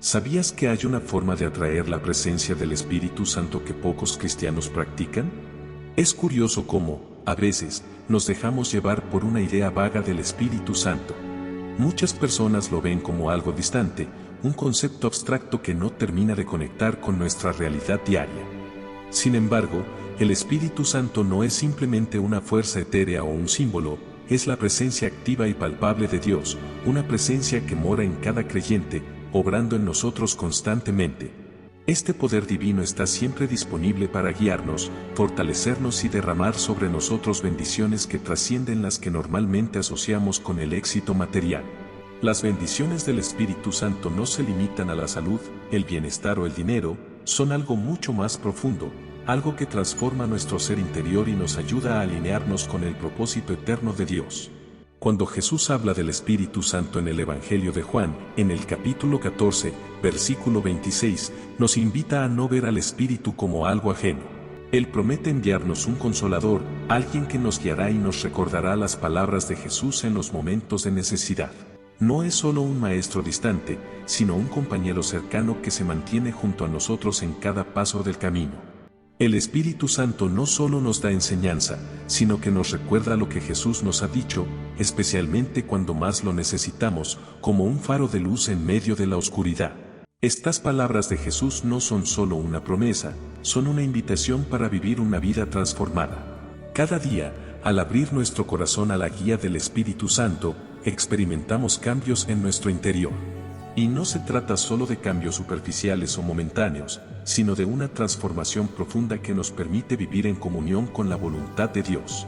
¿Sabías que hay una forma de atraer la presencia del Espíritu Santo que pocos cristianos practican? Es curioso cómo, a veces, nos dejamos llevar por una idea vaga del Espíritu Santo. Muchas personas lo ven como algo distante, un concepto abstracto que no termina de conectar con nuestra realidad diaria. Sin embargo, el Espíritu Santo no es simplemente una fuerza etérea o un símbolo, es la presencia activa y palpable de Dios, una presencia que mora en cada creyente, obrando en nosotros constantemente. Este poder divino está siempre disponible para guiarnos, fortalecernos y derramar sobre nosotros bendiciones que trascienden las que normalmente asociamos con el éxito material. Las bendiciones del Espíritu Santo no se limitan a la salud, el bienestar o el dinero, son algo mucho más profundo, algo que transforma nuestro ser interior y nos ayuda a alinearnos con el propósito eterno de Dios. Cuando Jesús habla del Espíritu Santo en el Evangelio de Juan, en el capítulo 14, versículo 26, nos invita a no ver al Espíritu como algo ajeno. Él promete enviarnos un consolador, alguien que nos guiará y nos recordará las palabras de Jesús en los momentos de necesidad. No es solo un maestro distante, sino un compañero cercano que se mantiene junto a nosotros en cada paso del camino. El Espíritu Santo no solo nos da enseñanza, sino que nos recuerda lo que Jesús nos ha dicho, especialmente cuando más lo necesitamos, como un faro de luz en medio de la oscuridad. Estas palabras de Jesús no son solo una promesa, son una invitación para vivir una vida transformada. Cada día, al abrir nuestro corazón a la guía del Espíritu Santo, experimentamos cambios en nuestro interior. Y no se trata solo de cambios superficiales o momentáneos, sino de una transformación profunda que nos permite vivir en comunión con la voluntad de Dios.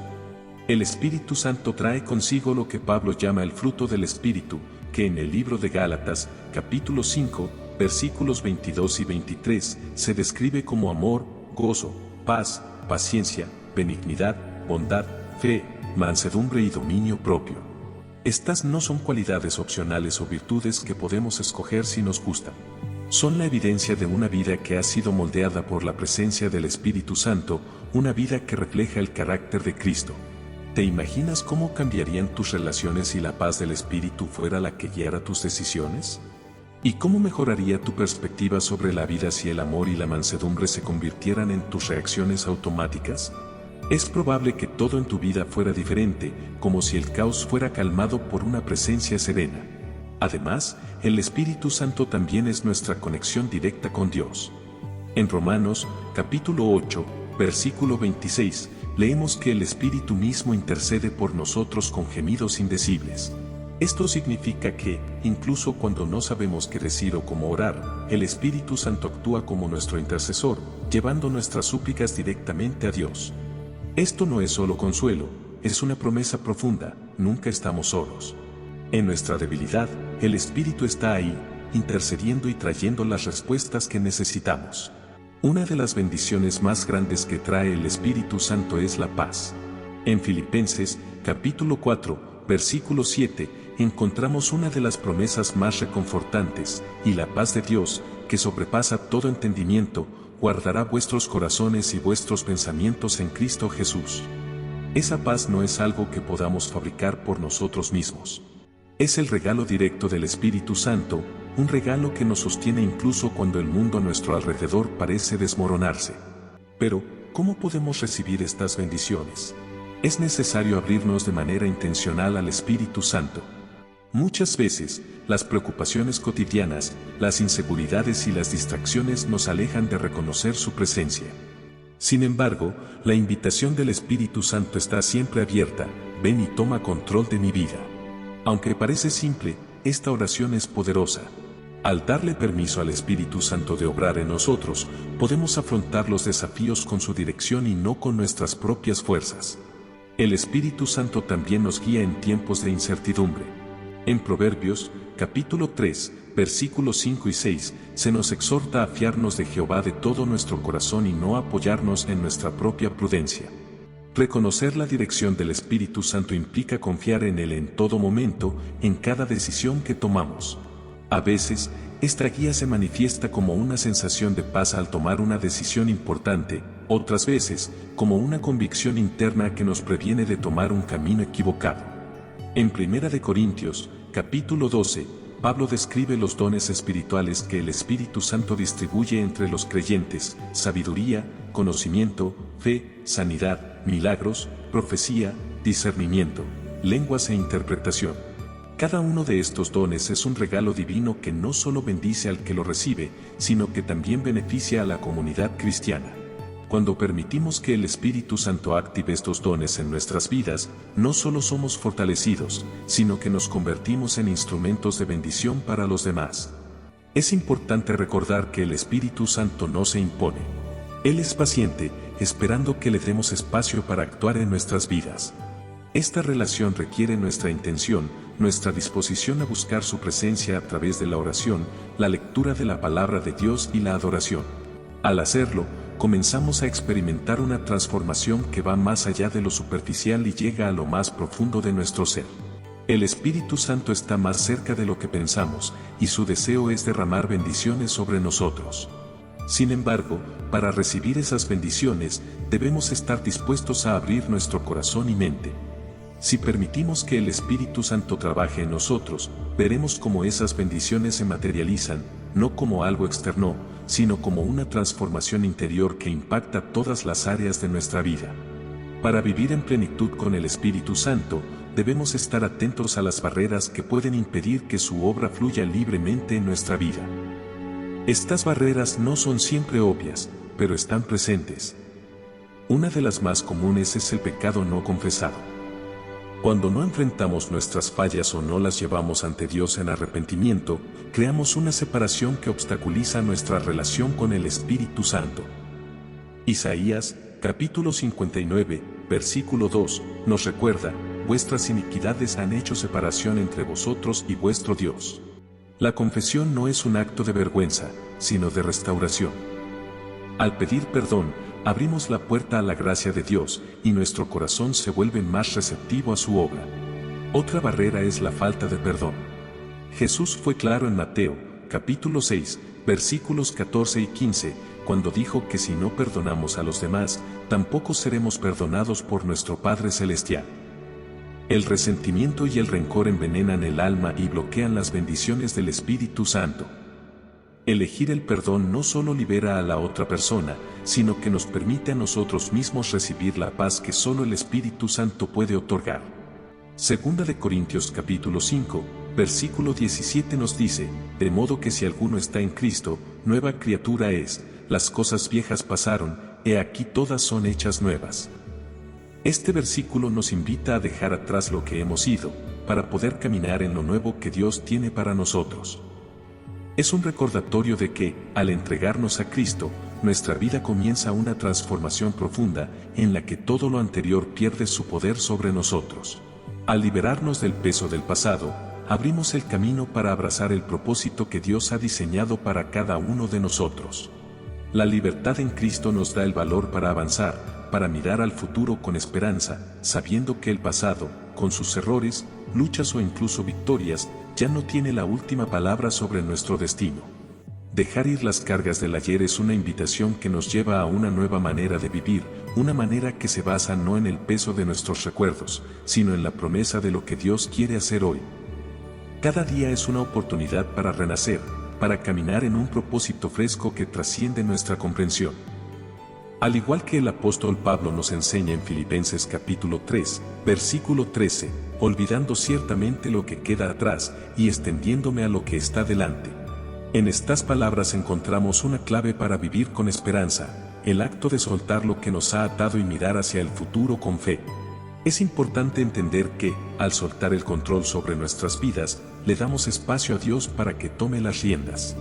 El Espíritu Santo trae consigo lo que Pablo llama el fruto del Espíritu, que en el libro de Gálatas, capítulo 5, versículos 22 y 23, se describe como amor, gozo, paz, paciencia, benignidad, bondad, fe, mansedumbre y dominio propio. Estas no son cualidades opcionales o virtudes que podemos escoger si nos gustan. Son la evidencia de una vida que ha sido moldeada por la presencia del Espíritu Santo, una vida que refleja el carácter de Cristo. ¿Te imaginas cómo cambiarían tus relaciones si la paz del Espíritu fuera la que guiara tus decisiones? ¿Y cómo mejoraría tu perspectiva sobre la vida si el amor y la mansedumbre se convirtieran en tus reacciones automáticas? Es probable que todo en tu vida fuera diferente, como si el caos fuera calmado por una presencia serena. Además, el Espíritu Santo también es nuestra conexión directa con Dios. En Romanos, capítulo 8, versículo 26, leemos que el Espíritu mismo intercede por nosotros con gemidos indecibles. Esto significa que, incluso cuando no sabemos qué decir o cómo orar, el Espíritu Santo actúa como nuestro intercesor, llevando nuestras súplicas directamente a Dios. Esto no es solo consuelo, es una promesa profunda, nunca estamos solos. En nuestra debilidad, el Espíritu está ahí, intercediendo y trayendo las respuestas que necesitamos. Una de las bendiciones más grandes que trae el Espíritu Santo es la paz. En Filipenses, capítulo 4, versículo 7, encontramos una de las promesas más reconfortantes, y la paz de Dios, que sobrepasa todo entendimiento, guardará vuestros corazones y vuestros pensamientos en Cristo Jesús. Esa paz no es algo que podamos fabricar por nosotros mismos. Es el regalo directo del Espíritu Santo, un regalo que nos sostiene incluso cuando el mundo a nuestro alrededor parece desmoronarse. Pero, ¿cómo podemos recibir estas bendiciones? Es necesario abrirnos de manera intencional al Espíritu Santo. Muchas veces, las preocupaciones cotidianas, las inseguridades y las distracciones nos alejan de reconocer su presencia. Sin embargo, la invitación del Espíritu Santo está siempre abierta: ven y toma control de mi vida. Aunque parece simple, esta oración es poderosa. Al darle permiso al Espíritu Santo de obrar en nosotros, podemos afrontar los desafíos con su dirección y no con nuestras propias fuerzas. El Espíritu Santo también nos guía en tiempos de incertidumbre. En Proverbios, capítulo 3, versículos 5 y 6, se nos exhorta a fiarnos de Jehová de todo nuestro corazón y no apoyarnos en nuestra propia prudencia. Reconocer la dirección del Espíritu Santo implica confiar en Él en todo momento, en cada decisión que tomamos. A veces, esta guía se manifiesta como una sensación de paz al tomar una decisión importante, otras veces, como una convicción interna que nos previene de tomar un camino equivocado. En 1 Corintios, capítulo 12, Pablo describe los dones espirituales que el Espíritu Santo distribuye entre los creyentes: sabiduría, conocimiento, fe, sanidad, milagros, profecía, discernimiento, lenguas e interpretación. Cada uno de estos dones es un regalo divino que no solo bendice al que lo recibe, sino que también beneficia a la comunidad cristiana. Cuando permitimos que el Espíritu Santo active estos dones en nuestras vidas, no solo somos fortalecidos, sino que nos convertimos en instrumentos de bendición para los demás. Es importante recordar que el Espíritu Santo no se impone. Él es paciente, esperando que le demos espacio para actuar en nuestras vidas. Esta relación requiere nuestra intención, nuestra disposición a buscar su presencia a través de la oración, la lectura de la palabra de Dios y la adoración. Al hacerlo, comenzamos a experimentar una transformación que va más allá de lo superficial y llega a lo más profundo de nuestro ser. El Espíritu Santo está más cerca de lo que pensamos, y su deseo es derramar bendiciones sobre nosotros. Sin embargo, para recibir esas bendiciones, debemos estar dispuestos a abrir nuestro corazón y mente. Si permitimos que el Espíritu Santo trabaje en nosotros, veremos cómo esas bendiciones se materializan, no como algo externo, sino como una transformación interior que impacta todas las áreas de nuestra vida. Para vivir en plenitud con el Espíritu Santo, debemos estar atentos a las barreras que pueden impedir que su obra fluya libremente en nuestra vida. Estas barreras no son siempre obvias, pero están presentes. Una de las más comunes es el pecado no confesado. Cuando no enfrentamos nuestras fallas o no las llevamos ante Dios en arrepentimiento, creamos una separación que obstaculiza nuestra relación con el Espíritu Santo. Isaías, capítulo 59, versículo 2, nos recuerda: vuestras iniquidades han hecho separación entre vosotros y vuestro Dios. La confesión no es un acto de vergüenza, sino de restauración. Al pedir perdón, abrimos la puerta a la gracia de Dios, y nuestro corazón se vuelve más receptivo a su obra. Otra barrera es la falta de perdón. Jesús fue claro en Mateo, capítulo 6, versículos 14 y 15, cuando dijo que si no perdonamos a los demás, tampoco seremos perdonados por nuestro Padre Celestial. El resentimiento y el rencor envenenan el alma y bloquean las bendiciones del Espíritu Santo. Elegir el perdón no solo libera a la otra persona, sino que nos permite a nosotros mismos recibir la paz que solo el Espíritu Santo puede otorgar. Segunda de Corintios capítulo 5, versículo 17 nos dice: de modo que si alguno está en Cristo, nueva criatura es, las cosas viejas pasaron, he aquí todas son hechas nuevas. Este versículo nos invita a dejar atrás lo que hemos sido, para poder caminar en lo nuevo que Dios tiene para nosotros. Es un recordatorio de que, al entregarnos a Cristo, nuestra vida comienza una transformación profunda, en la que todo lo anterior pierde su poder sobre nosotros. Al liberarnos del peso del pasado, abrimos el camino para abrazar el propósito que Dios ha diseñado para cada uno de nosotros. La libertad en Cristo nos da el valor para avanzar, para mirar al futuro con esperanza, sabiendo que el pasado, con sus errores, luchas o incluso victorias, ya no tiene la última palabra sobre nuestro destino. Dejar ir las cargas del ayer es una invitación que nos lleva a una nueva manera de vivir, una manera que se basa no en el peso de nuestros recuerdos, sino en la promesa de lo que Dios quiere hacer hoy. Cada día es una oportunidad para renacer, para caminar en un propósito fresco que trasciende nuestra comprensión. Al igual que el apóstol Pablo nos enseña en Filipenses capítulo 3, versículo 13, olvidando ciertamente lo que queda atrás y extendiéndome a lo que está delante. En estas palabras encontramos una clave para vivir con esperanza, el acto de soltar lo que nos ha atado y mirar hacia el futuro con fe. Es importante entender que, al soltar el control sobre nuestras vidas, le damos espacio a Dios para que tome las riendas.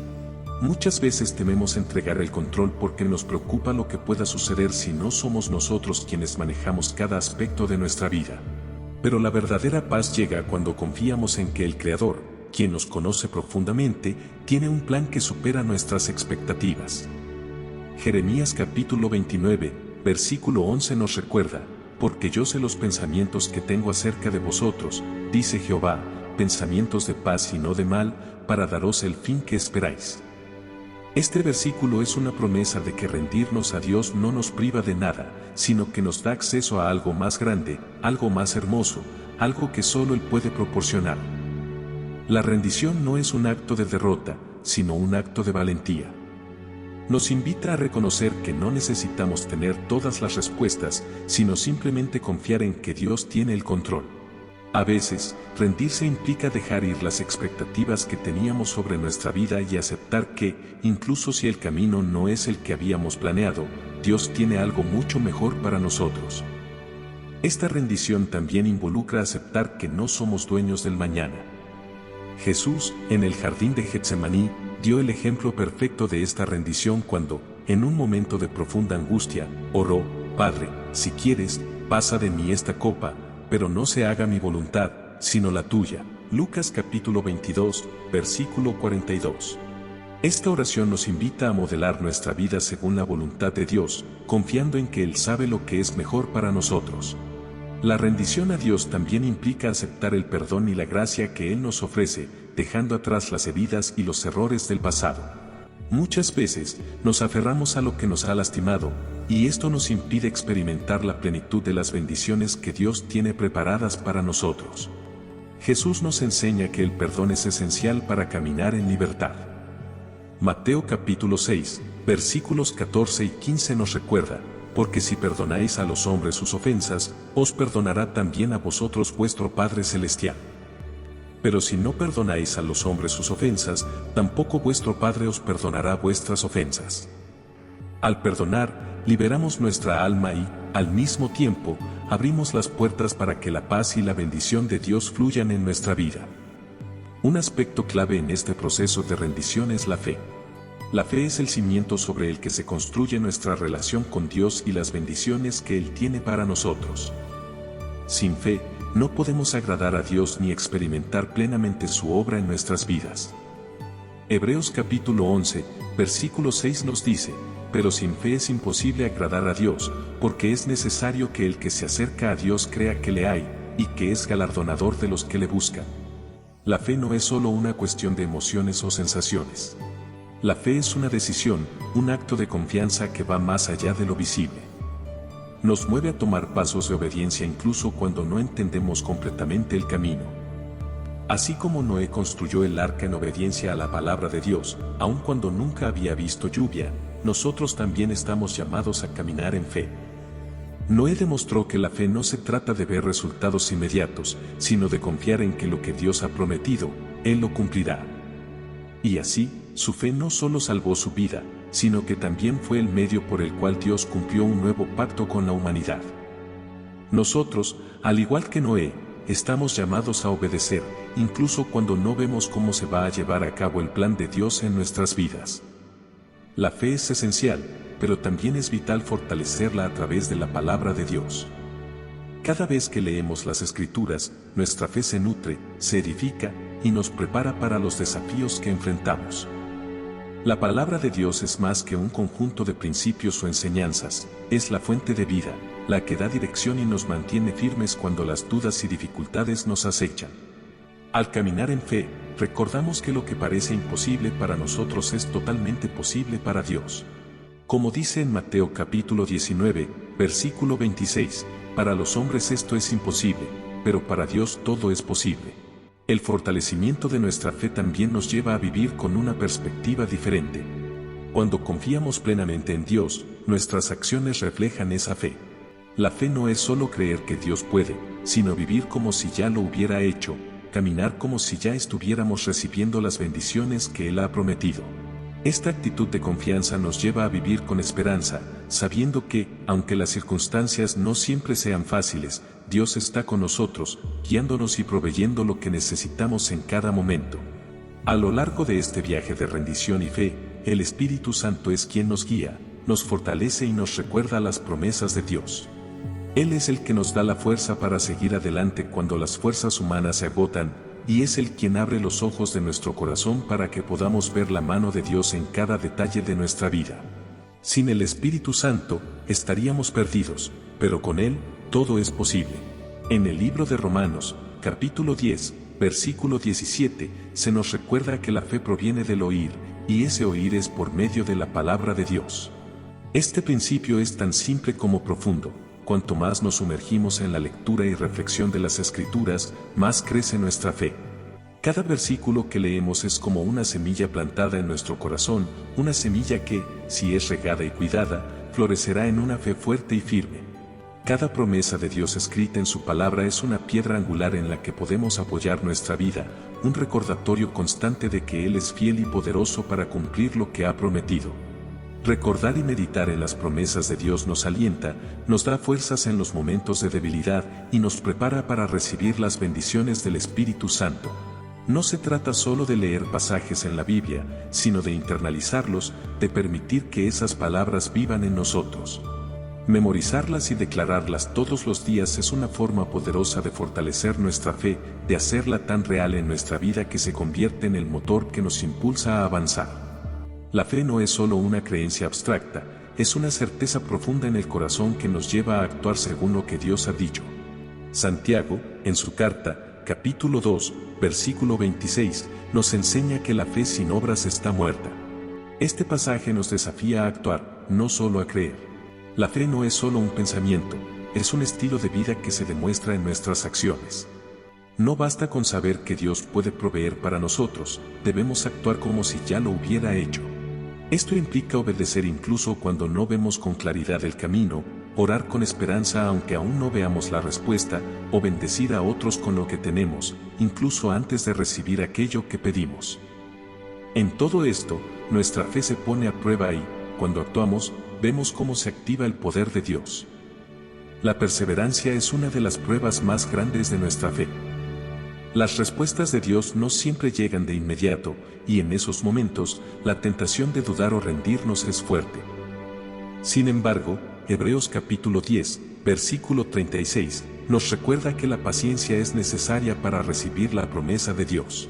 Muchas veces tememos entregar el control porque nos preocupa lo que pueda suceder si no somos nosotros quienes manejamos cada aspecto de nuestra vida. Pero la verdadera paz llega cuando confiamos en que el Creador, quien nos conoce profundamente, tiene un plan que supera nuestras expectativas. Jeremías capítulo 29, versículo 11 nos recuerda: porque yo sé los pensamientos que tengo acerca de vosotros, dice Jehová, pensamientos de paz y no de mal, para daros el fin que esperáis. Este versículo es una promesa de que rendirnos a Dios no nos priva de nada, sino que nos da acceso a algo más grande, algo más hermoso, algo que solo Él puede proporcionar. La rendición no es un acto de derrota, sino un acto de valentía. Nos invita a reconocer que no necesitamos tener todas las respuestas, sino simplemente confiar en que Dios tiene el control. A veces, rendirse implica dejar ir las expectativas que teníamos sobre nuestra vida y aceptar que, incluso si el camino no es el que habíamos planeado, Dios tiene algo mucho mejor para nosotros. Esta rendición también involucra aceptar que no somos dueños del mañana. Jesús, en el jardín de Getsemaní, dio el ejemplo perfecto de esta rendición cuando, en un momento de profunda angustia, oró: Padre, si quieres, pasa de mí esta copa, pero no se haga mi voluntad, sino la tuya. Lucas capítulo 22, versículo 42. Esta oración nos invita a modelar nuestra vida según la voluntad de Dios, confiando en que Él sabe lo que es mejor para nosotros. La rendición a Dios también implica aceptar el perdón y la gracia que Él nos ofrece, dejando atrás las heridas y los errores del pasado. Muchas veces, nos aferramos a lo que nos ha lastimado, y esto nos impide experimentar la plenitud de las bendiciones que Dios tiene preparadas para nosotros. Jesús nos enseña que el perdón es esencial para caminar en libertad. Mateo capítulo 6, versículos 14 y 15 nos recuerda: porque si perdonáis a los hombres sus ofensas, os perdonará también a vosotros vuestro Padre Celestial. Pero si no perdonáis a los hombres sus ofensas, tampoco vuestro Padre os perdonará vuestras ofensas. Al perdonar, liberamos nuestra alma y, al mismo tiempo, abrimos las puertas para que la paz y la bendición de Dios fluyan en nuestra vida. Un aspecto clave en este proceso de rendición es la fe. La fe es el cimiento sobre el que se construye nuestra relación con Dios y las bendiciones que Él tiene para nosotros. Sin fe, no podemos agradar a Dios ni experimentar plenamente su obra en nuestras vidas. Hebreos capítulo 11, versículo 6 nos dice: pero sin fe es imposible agradar a Dios, porque es necesario que el que se acerca a Dios crea que le hay, y que es galardonador de los que le buscan. La fe no es solo una cuestión de emociones o sensaciones. La fe es una decisión, un acto de confianza que va más allá de lo visible. Nos mueve a tomar pasos de obediencia incluso cuando no entendemos completamente el camino. Así como Noé construyó el arca en obediencia a la palabra de Dios, aun cuando nunca había visto lluvia, nosotros también estamos llamados a caminar en fe. Noé demostró que la fe no se trata de ver resultados inmediatos, sino de confiar en que lo que Dios ha prometido, Él lo cumplirá. Y así, su fe no solo salvó su vida, sino que también fue el medio por el cual Dios cumplió un nuevo pacto con la humanidad. Nosotros, al igual que Noé, estamos llamados a obedecer, incluso cuando no vemos cómo se va a llevar a cabo el plan de Dios en nuestras vidas. La fe es esencial, pero también es vital fortalecerla a través de la palabra de Dios. Cada vez que leemos las Escrituras, nuestra fe se nutre, se edifica y nos prepara para los desafíos que enfrentamos. La palabra de Dios es más que un conjunto de principios o enseñanzas, es la fuente de vida, la que da dirección y nos mantiene firmes cuando las dudas y dificultades nos acechan. Al caminar en fe, recordamos que lo que parece imposible para nosotros es totalmente posible para Dios. Como dice en Mateo capítulo 19, versículo 26, para los hombres esto es imposible, pero para Dios todo es posible. El fortalecimiento de nuestra fe también nos lleva a vivir con una perspectiva diferente. Cuando confiamos plenamente en Dios, nuestras acciones reflejan esa fe. La fe no es solo creer que Dios puede, sino vivir como si ya lo hubiera hecho, caminar como si ya estuviéramos recibiendo las bendiciones que Él ha prometido. Esta actitud de confianza nos lleva a vivir con esperanza, sabiendo que, aunque las circunstancias no siempre sean fáciles, Dios está con nosotros, guiándonos y proveyendo lo que necesitamos en cada momento. A lo largo de este viaje de rendición y fe, el Espíritu Santo es quien nos guía, nos fortalece y nos recuerda las promesas de Dios. Él es el que nos da la fuerza para seguir adelante cuando las fuerzas humanas se agotan, y es Él quien abre los ojos de nuestro corazón para que podamos ver la mano de Dios en cada detalle de nuestra vida. Sin el Espíritu Santo, estaríamos perdidos, pero con Él, todo es posible. En el libro de Romanos, capítulo 10, versículo 17, se nos recuerda que la fe proviene del oír, y ese oír es por medio de la palabra de Dios. Este principio es tan simple como profundo. Cuanto más nos sumergimos en la lectura y reflexión de las Escrituras, más crece nuestra fe. Cada versículo que leemos es como una semilla plantada en nuestro corazón, una semilla que, si es regada y cuidada, florecerá en una fe fuerte y firme. Cada promesa de Dios escrita en su palabra es una piedra angular en la que podemos apoyar nuestra vida, un recordatorio constante de que Él es fiel y poderoso para cumplir lo que ha prometido. Recordar y meditar en las promesas de Dios nos alienta, nos da fuerzas en los momentos de debilidad y nos prepara para recibir las bendiciones del Espíritu Santo. No se trata solo de leer pasajes en la Biblia, sino de internalizarlos, de permitir que esas palabras vivan en nosotros. Memorizarlas y declararlas todos los días es una forma poderosa de fortalecer nuestra fe, de hacerla tan real en nuestra vida que se convierte en el motor que nos impulsa a avanzar. La fe no es solo una creencia abstracta, es una certeza profunda en el corazón que nos lleva a actuar según lo que Dios ha dicho. Santiago, en su carta, capítulo 2, versículo 26, nos enseña que la fe sin obras está muerta. Este pasaje nos desafía a actuar, no solo a creer. La fe no es solo un pensamiento, es un estilo de vida que se demuestra en nuestras acciones. No basta con saber que Dios puede proveer para nosotros, debemos actuar como si ya lo hubiera hecho. Esto implica obedecer incluso cuando no vemos con claridad el camino, orar con esperanza aunque aún no veamos la respuesta, o bendecir a otros con lo que tenemos, incluso antes de recibir aquello que pedimos. En todo esto, nuestra fe se pone a prueba y, cuando actuamos, vemos cómo se activa el poder de Dios. La perseverancia es una de las pruebas más grandes de nuestra fe. Las respuestas de Dios no siempre llegan de inmediato, y en esos momentos, la tentación de dudar o rendirnos es fuerte. Sin embargo, Hebreos capítulo 10, versículo 36, nos recuerda que la paciencia es necesaria para recibir la promesa de Dios.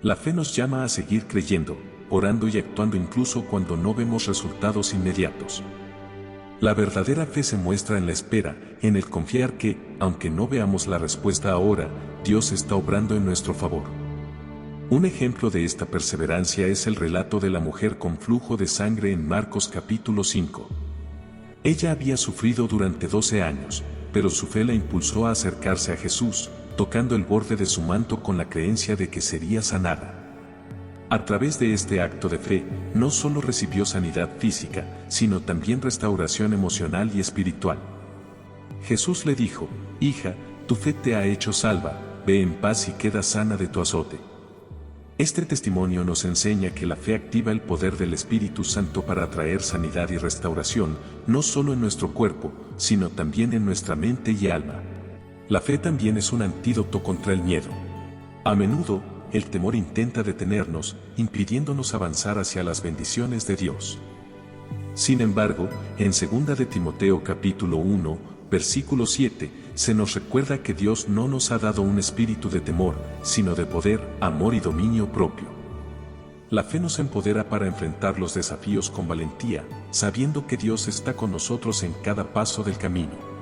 La fe nos llama a seguir creyendo, orando y actuando incluso cuando no vemos resultados inmediatos. La verdadera fe se muestra en la espera, en el confiar que, aunque no veamos la respuesta ahora, Dios está obrando en nuestro favor. Un ejemplo de esta perseverancia es el relato de la mujer con flujo de sangre en Marcos capítulo 5. Ella había sufrido durante 12 años, pero su fe la impulsó a acercarse a Jesús, tocando el borde de su manto con la creencia de que sería sanada. A través de este acto de fe, no solo recibió sanidad física, sino también restauración emocional y espiritual. Jesús le dijo: «Hija, tu fe te ha hecho salva, ve en paz y queda sana de tu azote». Este testimonio nos enseña que la fe activa el poder del Espíritu Santo para traer sanidad y restauración, no solo en nuestro cuerpo, sino también en nuestra mente y alma. La fe también es un antídoto contra el miedo. A menudo, el temor intenta detenernos, impidiéndonos avanzar hacia las bendiciones de Dios. Sin embargo, en 2 de Timoteo capítulo 1, versículo 7, se nos recuerda que Dios no nos ha dado un espíritu de temor, sino de poder, amor y dominio propio. La fe nos empodera para enfrentar los desafíos con valentía, sabiendo que Dios está con nosotros en cada paso del camino.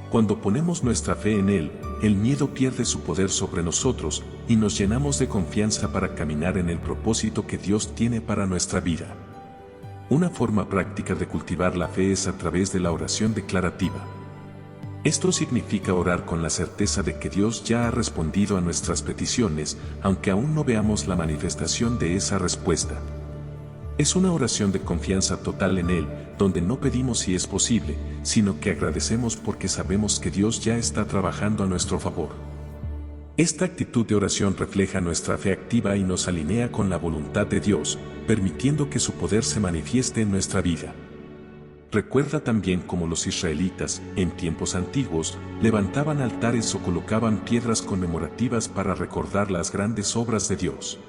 Cuando ponemos nuestra fe en Él, el miedo pierde su poder sobre nosotros y nos llenamos de confianza para caminar en el propósito que Dios tiene para nuestra vida. Una forma práctica de cultivar la fe es a través de la oración declarativa. Esto significa orar con la certeza de que Dios ya ha respondido a nuestras peticiones, aunque aún no veamos la manifestación de esa respuesta. Es una oración de confianza total en Él, donde no pedimos si es posible, sino que agradecemos porque sabemos que Dios ya está trabajando a nuestro favor. Esta actitud de oración refleja nuestra fe activa y nos alinea con la voluntad de Dios, permitiendo que su poder se manifieste en nuestra vida. Recuerda también cómo los israelitas, en tiempos antiguos, levantaban altares o colocaban piedras conmemorativas para recordar las grandes obras de Dios.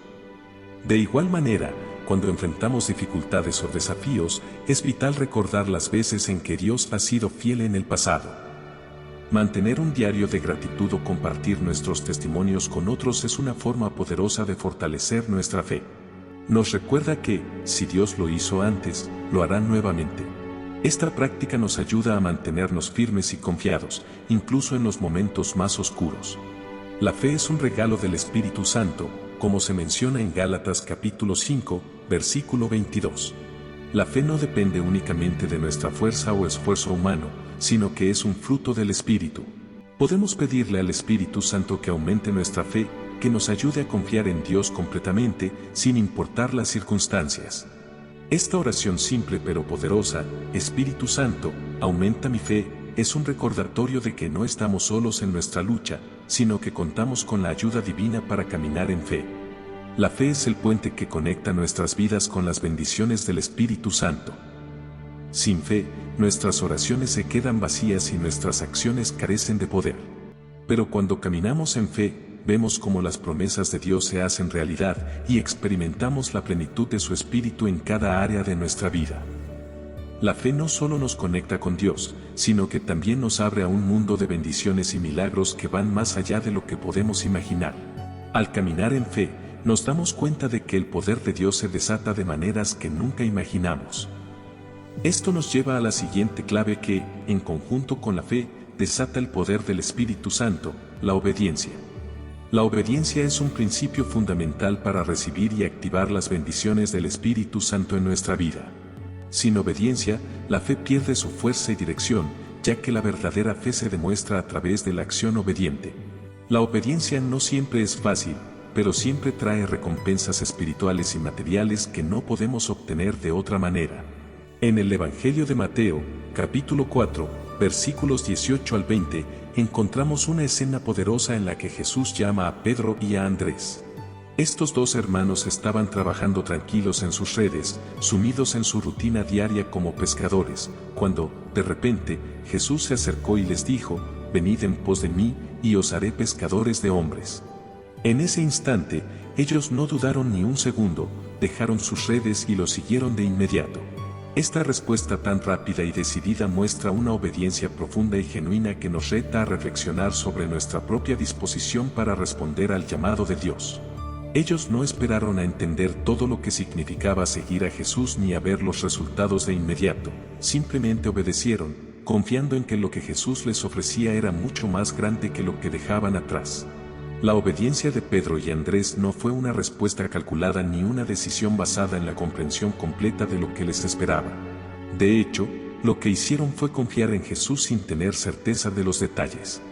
De igual manera, cuando enfrentamos dificultades o desafíos, es vital recordar las veces en que Dios ha sido fiel en el pasado. Mantener un diario de gratitud o compartir nuestros testimonios con otros es una forma poderosa de fortalecer nuestra fe. Nos recuerda que, si Dios lo hizo antes, lo hará nuevamente. Esta práctica nos ayuda a mantenernos firmes y confiados, incluso en los momentos más oscuros. La fe es un regalo del Espíritu Santo, como se menciona en Gálatas capítulo 5, versículo 22. La fe no depende únicamente de nuestra fuerza o esfuerzo humano, sino que es un fruto del Espíritu. Podemos pedirle al Espíritu Santo que aumente nuestra fe, que nos ayude a confiar en Dios completamente, sin importar las circunstancias. Esta oración simple pero poderosa, Espíritu Santo, aumenta mi fe, es un recordatorio de que no estamos solos en nuestra lucha, sino que contamos con la ayuda divina para caminar en fe. La fe es el puente que conecta nuestras vidas con las bendiciones del Espíritu Santo. Sin fe, nuestras oraciones se quedan vacías y nuestras acciones carecen de poder. Pero cuando caminamos en fe, vemos cómo las promesas de Dios se hacen realidad y experimentamos la plenitud de su Espíritu en cada área de nuestra vida. La fe no solo nos conecta con Dios, sino que también nos abre a un mundo de bendiciones y milagros que van más allá de lo que podemos imaginar. Al caminar en fe, nos damos cuenta de que el poder de Dios se desata de maneras que nunca imaginamos. Esto nos lleva a la siguiente clave que, en conjunto con la fe, desata el poder del Espíritu Santo, la obediencia. La obediencia es un principio fundamental para recibir y activar las bendiciones del Espíritu Santo en nuestra vida. Sin obediencia, la fe pierde su fuerza y dirección, ya que la verdadera fe se demuestra a través de la acción obediente. La obediencia no siempre es fácil, pero siempre trae recompensas espirituales y materiales que no podemos obtener de otra manera. En el Evangelio de Mateo, capítulo 4, versículos 18 al 20, encontramos una escena poderosa en la que Jesús llama a Pedro y a Andrés. Estos dos hermanos estaban trabajando tranquilos en sus redes, sumidos en su rutina diaria como pescadores, cuando, de repente, Jesús se acercó y les dijo: «Venid en pos de mí, y os haré pescadores de hombres». En ese instante, ellos no dudaron ni un segundo, dejaron sus redes y lo siguieron de inmediato. Esta respuesta tan rápida y decidida muestra una obediencia profunda y genuina que nos reta a reflexionar sobre nuestra propia disposición para responder al llamado de Dios. Ellos no esperaron a entender todo lo que significaba seguir a Jesús ni a ver los resultados de inmediato, simplemente obedecieron, confiando en que lo que Jesús les ofrecía era mucho más grande que lo que dejaban atrás. La obediencia de Pedro y Andrés no fue una respuesta calculada ni una decisión basada en la comprensión completa de lo que les esperaba. De hecho, lo que hicieron fue confiar en Jesús sin tener certeza de los detalles.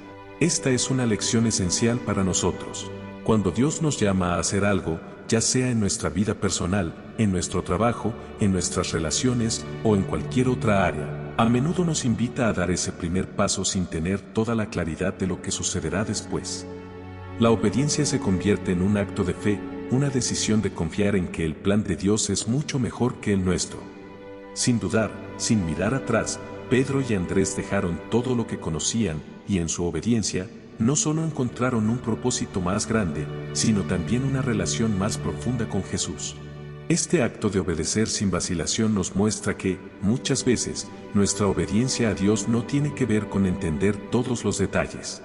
Esta es una lección esencial para nosotros. Cuando Dios nos llama a hacer algo, ya sea en nuestra vida personal, en nuestro trabajo, en nuestras relaciones o en cualquier otra área, a menudo nos invita a dar ese primer paso sin tener toda la claridad de lo que sucederá después. La obediencia se convierte en un acto de fe, una decisión de confiar en que el plan de Dios es mucho mejor que el nuestro. Sin dudar, sin mirar atrás, Pedro y Andrés dejaron todo lo que conocían, y en su obediencia, no solo encontraron un propósito más grande, sino también una relación más profunda con Jesús. Este acto de obedecer sin vacilación nos muestra que, muchas veces, nuestra obediencia a Dios no tiene que ver con entender todos los detalles.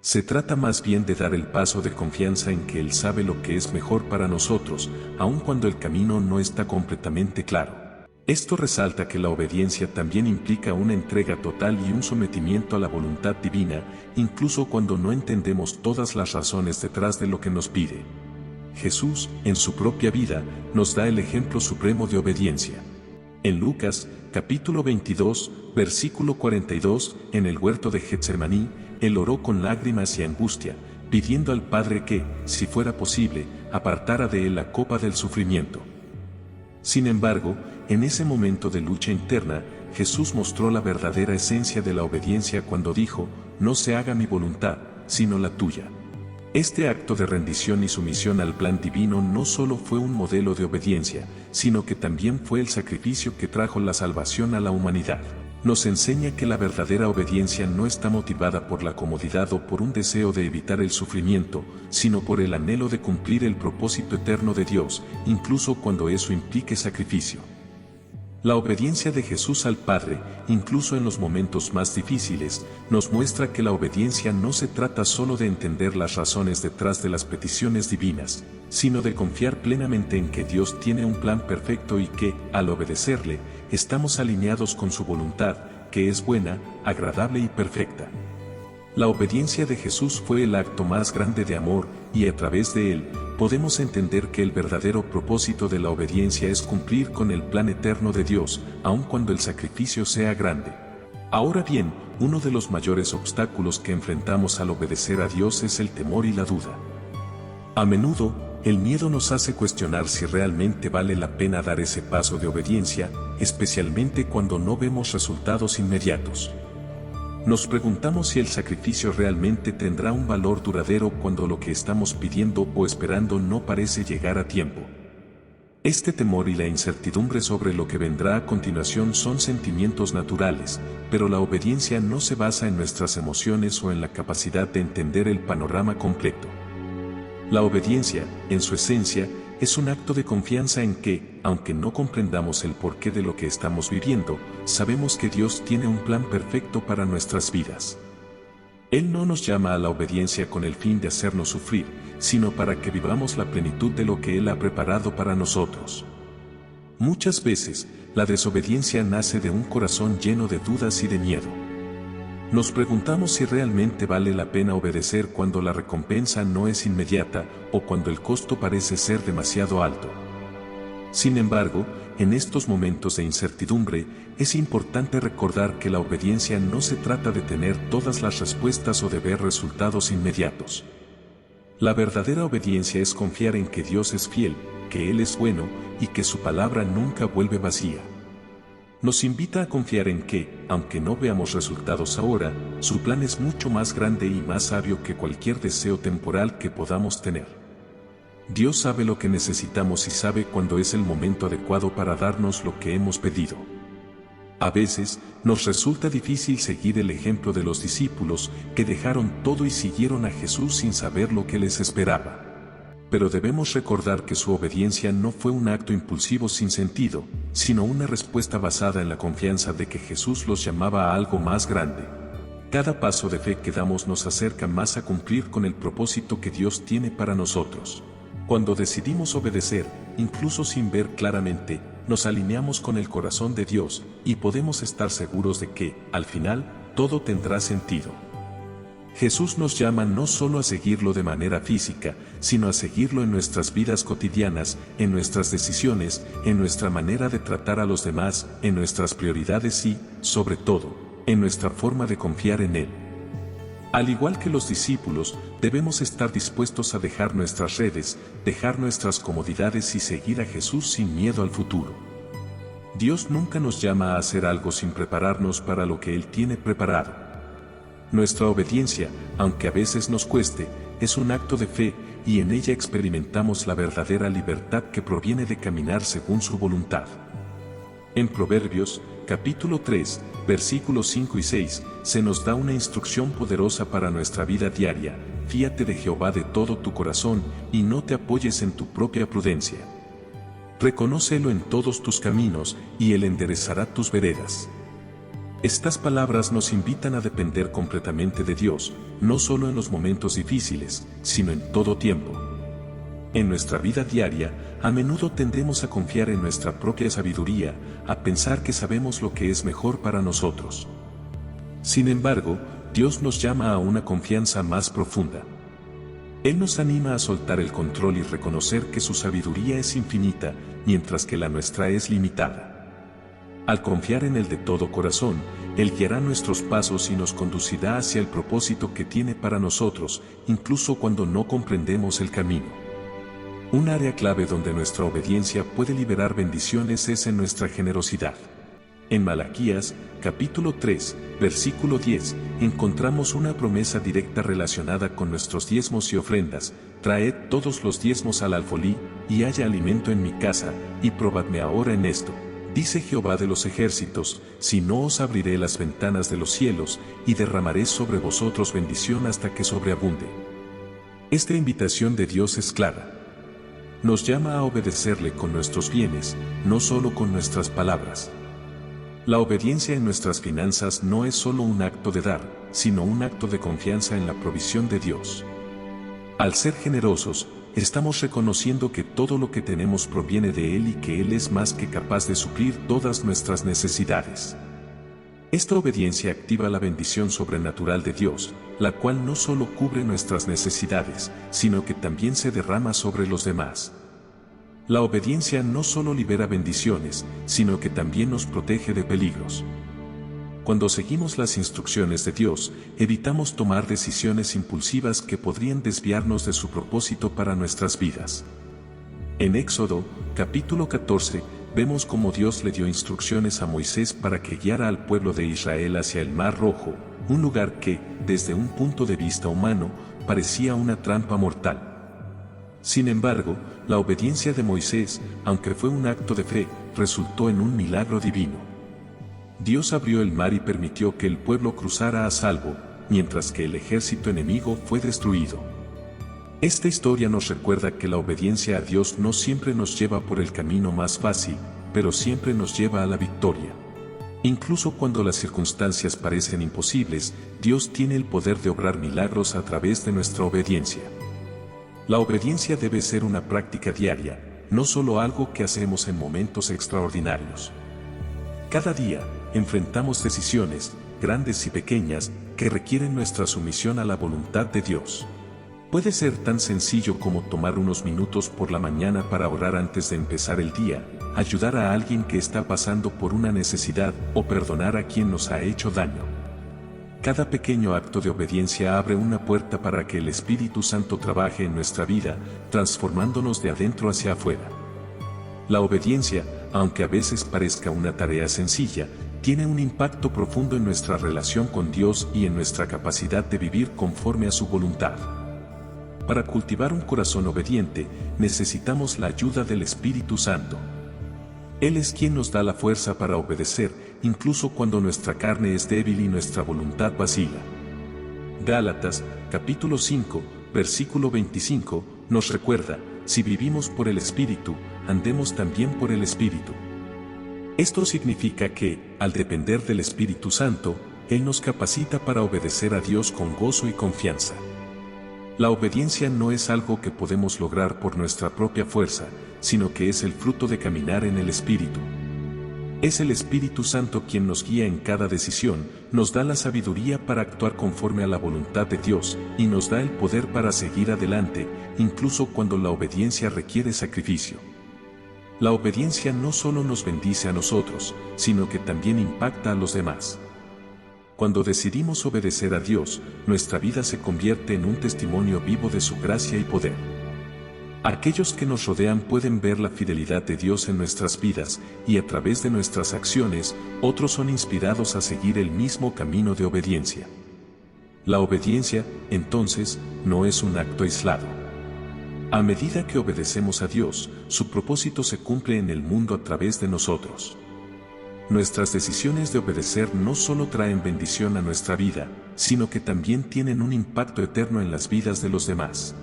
Se trata más bien de dar el paso de confianza en que Él sabe lo que es mejor para nosotros, aun cuando el camino no está completamente claro. Esto resalta que la obediencia también implica una entrega total y un sometimiento a la voluntad divina, incluso cuando no entendemos todas las razones detrás de lo que nos pide. Jesús, en su propia vida, nos da el ejemplo supremo de obediencia. En Lucas, capítulo 22, versículo 42, en el huerto de Getsemaní, Él oró con lágrimas y angustia, pidiendo al Padre que, si fuera posible, apartara de Él la copa del sufrimiento. Sin embargo, en ese momento de lucha interna, Jesús mostró la verdadera esencia de la obediencia cuando dijo: «No se haga mi voluntad, sino la tuya». Este acto de rendición y sumisión al plan divino no solo fue un modelo de obediencia, sino que también fue el sacrificio que trajo la salvación a la humanidad. Nos enseña que la verdadera obediencia no está motivada por la comodidad o por un deseo de evitar el sufrimiento, sino por el anhelo de cumplir el propósito eterno de Dios, incluso cuando eso implique sacrificio. La obediencia de Jesús al Padre, incluso en los momentos más difíciles, nos muestra que la obediencia no se trata solo de entender las razones detrás de las peticiones divinas, sino de confiar plenamente en que Dios tiene un plan perfecto y que, al obedecerle, estamos alineados con su voluntad, que es buena, agradable y perfecta. La obediencia de Jesús fue el acto más grande de amor, y a través de él, podemos entender que el verdadero propósito de la obediencia es cumplir con el plan eterno de Dios, aun cuando el sacrificio sea grande. Ahora bien, uno de los mayores obstáculos que enfrentamos al obedecer a Dios es el temor y la duda. A menudo, el miedo nos hace cuestionar si realmente vale la pena dar ese paso de obediencia, especialmente cuando no vemos resultados inmediatos. Nos preguntamos si el sacrificio realmente tendrá un valor duradero cuando lo que estamos pidiendo o esperando no parece llegar a tiempo. Este temor y la incertidumbre sobre lo que vendrá a continuación son sentimientos naturales, pero la obediencia no se basa en nuestras emociones o en la capacidad de entender el panorama completo. La obediencia, en su esencia, es un acto de confianza en que, aunque no comprendamos el porqué de lo que estamos viviendo, sabemos que Dios tiene un plan perfecto para nuestras vidas. Él no nos llama a la obediencia con el fin de hacernos sufrir, sino para que vivamos la plenitud de lo que Él ha preparado para nosotros. Muchas veces, la desobediencia nace de un corazón lleno de dudas y de miedo. Nos preguntamos si realmente vale la pena obedecer cuando la recompensa no es inmediata o cuando el costo parece ser demasiado alto. Sin embargo, en estos momentos de incertidumbre, es importante recordar que la obediencia no se trata de tener todas las respuestas o de ver resultados inmediatos. La verdadera obediencia es confiar en que Dios es fiel, que Él es bueno y que su palabra nunca vuelve vacía. Nos invita a confiar en que, aunque no veamos resultados ahora, su plan es mucho más grande y más sabio que cualquier deseo temporal que podamos tener. Dios sabe lo que necesitamos y sabe cuándo es el momento adecuado para darnos lo que hemos pedido. A veces, nos resulta difícil seguir el ejemplo de los discípulos que dejaron todo y siguieron a Jesús sin saber lo que les esperaba. Pero debemos recordar que su obediencia no fue un acto impulsivo sin sentido, sino una respuesta basada en la confianza de que Jesús los llamaba a algo más grande. Cada paso de fe que damos nos acerca más a cumplir con el propósito que Dios tiene para nosotros. Cuando decidimos obedecer, incluso sin ver claramente, nos alineamos con el corazón de Dios y podemos estar seguros de que, al final, todo tendrá sentido. Jesús nos llama no solo a seguirlo de manera física, sino a seguirlo en nuestras vidas cotidianas, en nuestras decisiones, en nuestra manera de tratar a los demás, en nuestras prioridades y, sobre todo, en nuestra forma de confiar en Él. Al igual que los discípulos, debemos estar dispuestos a dejar nuestras redes, dejar nuestras comodidades y seguir a Jesús sin miedo al futuro. Dios nunca nos llama a hacer algo sin prepararnos para lo que Él tiene preparado. Nuestra obediencia, aunque a veces nos cueste, es un acto de fe, y en ella experimentamos la verdadera libertad que proviene de caminar según su voluntad. En Proverbios, capítulo 3, versículos 5 y 6, se nos da una instrucción poderosa para nuestra vida diaria: fíate de Jehová de todo tu corazón, y no te apoyes en tu propia prudencia. Reconócelo en todos tus caminos, y Él enderezará tus veredas. Estas palabras nos invitan a depender completamente de Dios, no solo en los momentos difíciles, sino en todo tiempo. En nuestra vida diaria, a menudo tendemos a confiar en nuestra propia sabiduría, a pensar que sabemos lo que es mejor para nosotros. Sin embargo, Dios nos llama a una confianza más profunda. Él nos anima a soltar el control y reconocer que su sabiduría es infinita, mientras que la nuestra es limitada. Al confiar en Él de todo corazón, Él guiará nuestros pasos y nos conducirá hacia el propósito que tiene para nosotros, incluso cuando no comprendemos el camino. Un área clave donde nuestra obediencia puede liberar bendiciones es en nuestra generosidad. En Malaquías, capítulo 3, versículo 10, encontramos una promesa directa relacionada con nuestros diezmos y ofrendas: traed todos los diezmos al alfolí, y haya alimento en mi casa, y probadme ahora en esto, dice Jehová de los ejércitos, si no os abriré las ventanas de los cielos, y derramaré sobre vosotros bendición hasta que sobreabunde. Esta invitación de Dios es clara. Nos llama a obedecerle con nuestros bienes, no solo con nuestras palabras. La obediencia en nuestras finanzas no es solo un acto de dar, sino un acto de confianza en la provisión de Dios. Al ser generosos, estamos reconociendo que todo lo que tenemos proviene de Él y que Él es más que capaz de suplir todas nuestras necesidades. Esta obediencia activa la bendición sobrenatural de Dios, la cual no solo cubre nuestras necesidades, sino que también se derrama sobre los demás. La obediencia no solo libera bendiciones, sino que también nos protege de peligros. Cuando seguimos las instrucciones de Dios, evitamos tomar decisiones impulsivas que podrían desviarnos de su propósito para nuestras vidas. En Éxodo, capítulo 14, vemos cómo Dios le dio instrucciones a Moisés para que guiara al pueblo de Israel hacia el Mar Rojo, un lugar que, desde un punto de vista humano, parecía una trampa mortal. Sin embargo, la obediencia de Moisés, aunque fue un acto de fe, resultó en un milagro divino. Dios abrió el mar y permitió que el pueblo cruzara a salvo, mientras que el ejército enemigo fue destruido. Esta historia nos recuerda que la obediencia a Dios no siempre nos lleva por el camino más fácil, pero siempre nos lleva a la victoria. Incluso cuando las circunstancias parecen imposibles, Dios tiene el poder de obrar milagros a través de nuestra obediencia. La obediencia debe ser una práctica diaria, no solo algo que hacemos en momentos extraordinarios. Cada día, enfrentamos decisiones, grandes y pequeñas, que requieren nuestra sumisión a la voluntad de Dios. Puede ser tan sencillo como tomar unos minutos por la mañana para orar antes de empezar el día, ayudar a alguien que está pasando por una necesidad o perdonar a quien nos ha hecho daño. Cada pequeño acto de obediencia abre una puerta para que el Espíritu Santo trabaje en nuestra vida, transformándonos de adentro hacia afuera. La obediencia, aunque a veces parezca una tarea sencilla, tiene un impacto profundo en nuestra relación con Dios y en nuestra capacidad de vivir conforme a su voluntad. Para cultivar un corazón obediente, necesitamos la ayuda del Espíritu Santo. Él es quien nos da la fuerza para obedecer, incluso cuando nuestra carne es débil y nuestra voluntad vacila. Gálatas, capítulo 5, versículo 25, nos recuerda: si vivimos por el Espíritu, andemos también por el Espíritu. Esto significa que, al depender del Espíritu Santo, Él nos capacita para obedecer a Dios con gozo y confianza. La obediencia no es algo que podemos lograr por nuestra propia fuerza, sino que es el fruto de caminar en el Espíritu. Es el Espíritu Santo quien nos guía en cada decisión, nos da la sabiduría para actuar conforme a la voluntad de Dios, y nos da el poder para seguir adelante, incluso cuando la obediencia requiere sacrificio. La obediencia no solo nos bendice a nosotros, sino que también impacta a los demás. Cuando decidimos obedecer a Dios, nuestra vida se convierte en un testimonio vivo de su gracia y poder. Aquellos que nos rodean pueden ver la fidelidad de Dios en nuestras vidas, y a través de nuestras acciones, otros son inspirados a seguir el mismo camino de obediencia. La obediencia, entonces, no es un acto aislado. A medida que obedecemos a Dios, su propósito se cumple en el mundo a través de nosotros. Nuestras decisiones de obedecer no solo traen bendición a nuestra vida, sino que también tienen un impacto eterno en las vidas de los demás.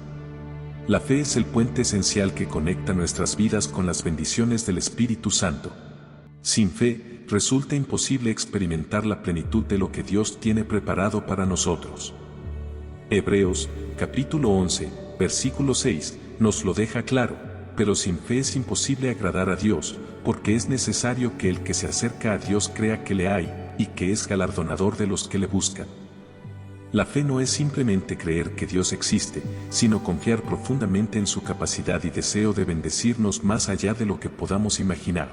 La fe es el puente esencial que conecta nuestras vidas con las bendiciones del Espíritu Santo. Sin fe, resulta imposible experimentar la plenitud de lo que Dios tiene preparado para nosotros. Hebreos, capítulo 11, versículo 6, nos lo deja claro: pero sin fe es imposible agradar a Dios, porque es necesario que el que se acerca a Dios crea que le hay, y que es galardonador de los que le buscan. La fe no es simplemente creer que Dios existe, sino confiar profundamente en su capacidad y deseo de bendecirnos más allá de lo que podamos imaginar.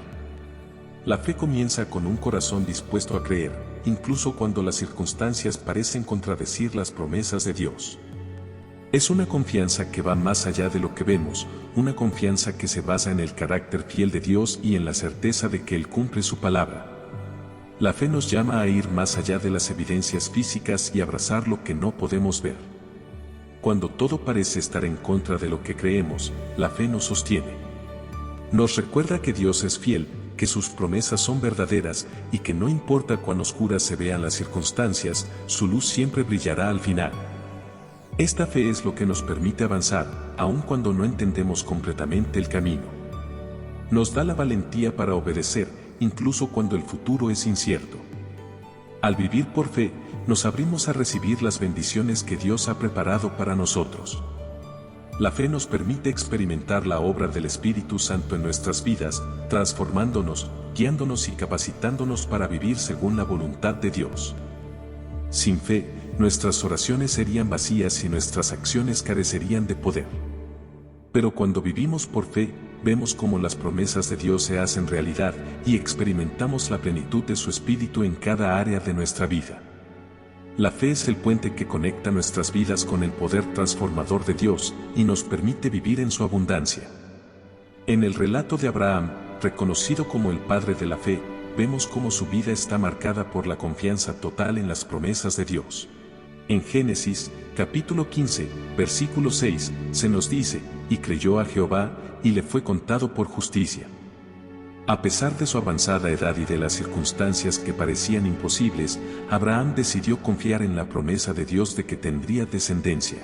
La fe comienza con un corazón dispuesto a creer, incluso cuando las circunstancias parecen contradecir las promesas de Dios. Es una confianza que va más allá de lo que vemos, una confianza que se basa en el carácter fiel de Dios y en la certeza de que Él cumple su palabra. La fe nos llama a ir más allá de las evidencias físicas y abrazar lo que no podemos ver. Cuando todo parece estar en contra de lo que creemos, la fe nos sostiene. Nos recuerda que Dios es fiel, que sus promesas son verdaderas y que no importa cuán oscuras se vean las circunstancias, su luz siempre brillará al final. Esta fe es lo que nos permite avanzar, aun cuando no entendemos completamente el camino. Nos da la valentía para obedecer, incluso cuando el futuro es incierto. Al vivir por fe, nos abrimos a recibir las bendiciones que Dios ha preparado para nosotros. La fe nos permite experimentar la obra del Espíritu Santo en nuestras vidas, transformándonos, guiándonos y capacitándonos para vivir según la voluntad de Dios. Sin fe, nuestras oraciones serían vacías y nuestras acciones carecerían de poder. Pero cuando vivimos por fe, vemos cómo las promesas de Dios se hacen realidad y experimentamos la plenitud de su Espíritu en cada área de nuestra vida. La fe es el puente que conecta nuestras vidas con el poder transformador de Dios y nos permite vivir en su abundancia. En el relato de Abraham, reconocido como el padre de la fe, vemos cómo su vida está marcada por la confianza total en las promesas de Dios. En Génesis, capítulo 15, versículo 6, se nos dice, y creyó a Jehová, y le fue contado por justicia. A pesar de su avanzada edad y de las circunstancias que parecían imposibles, Abraham decidió confiar en la promesa de Dios de que tendría descendencia.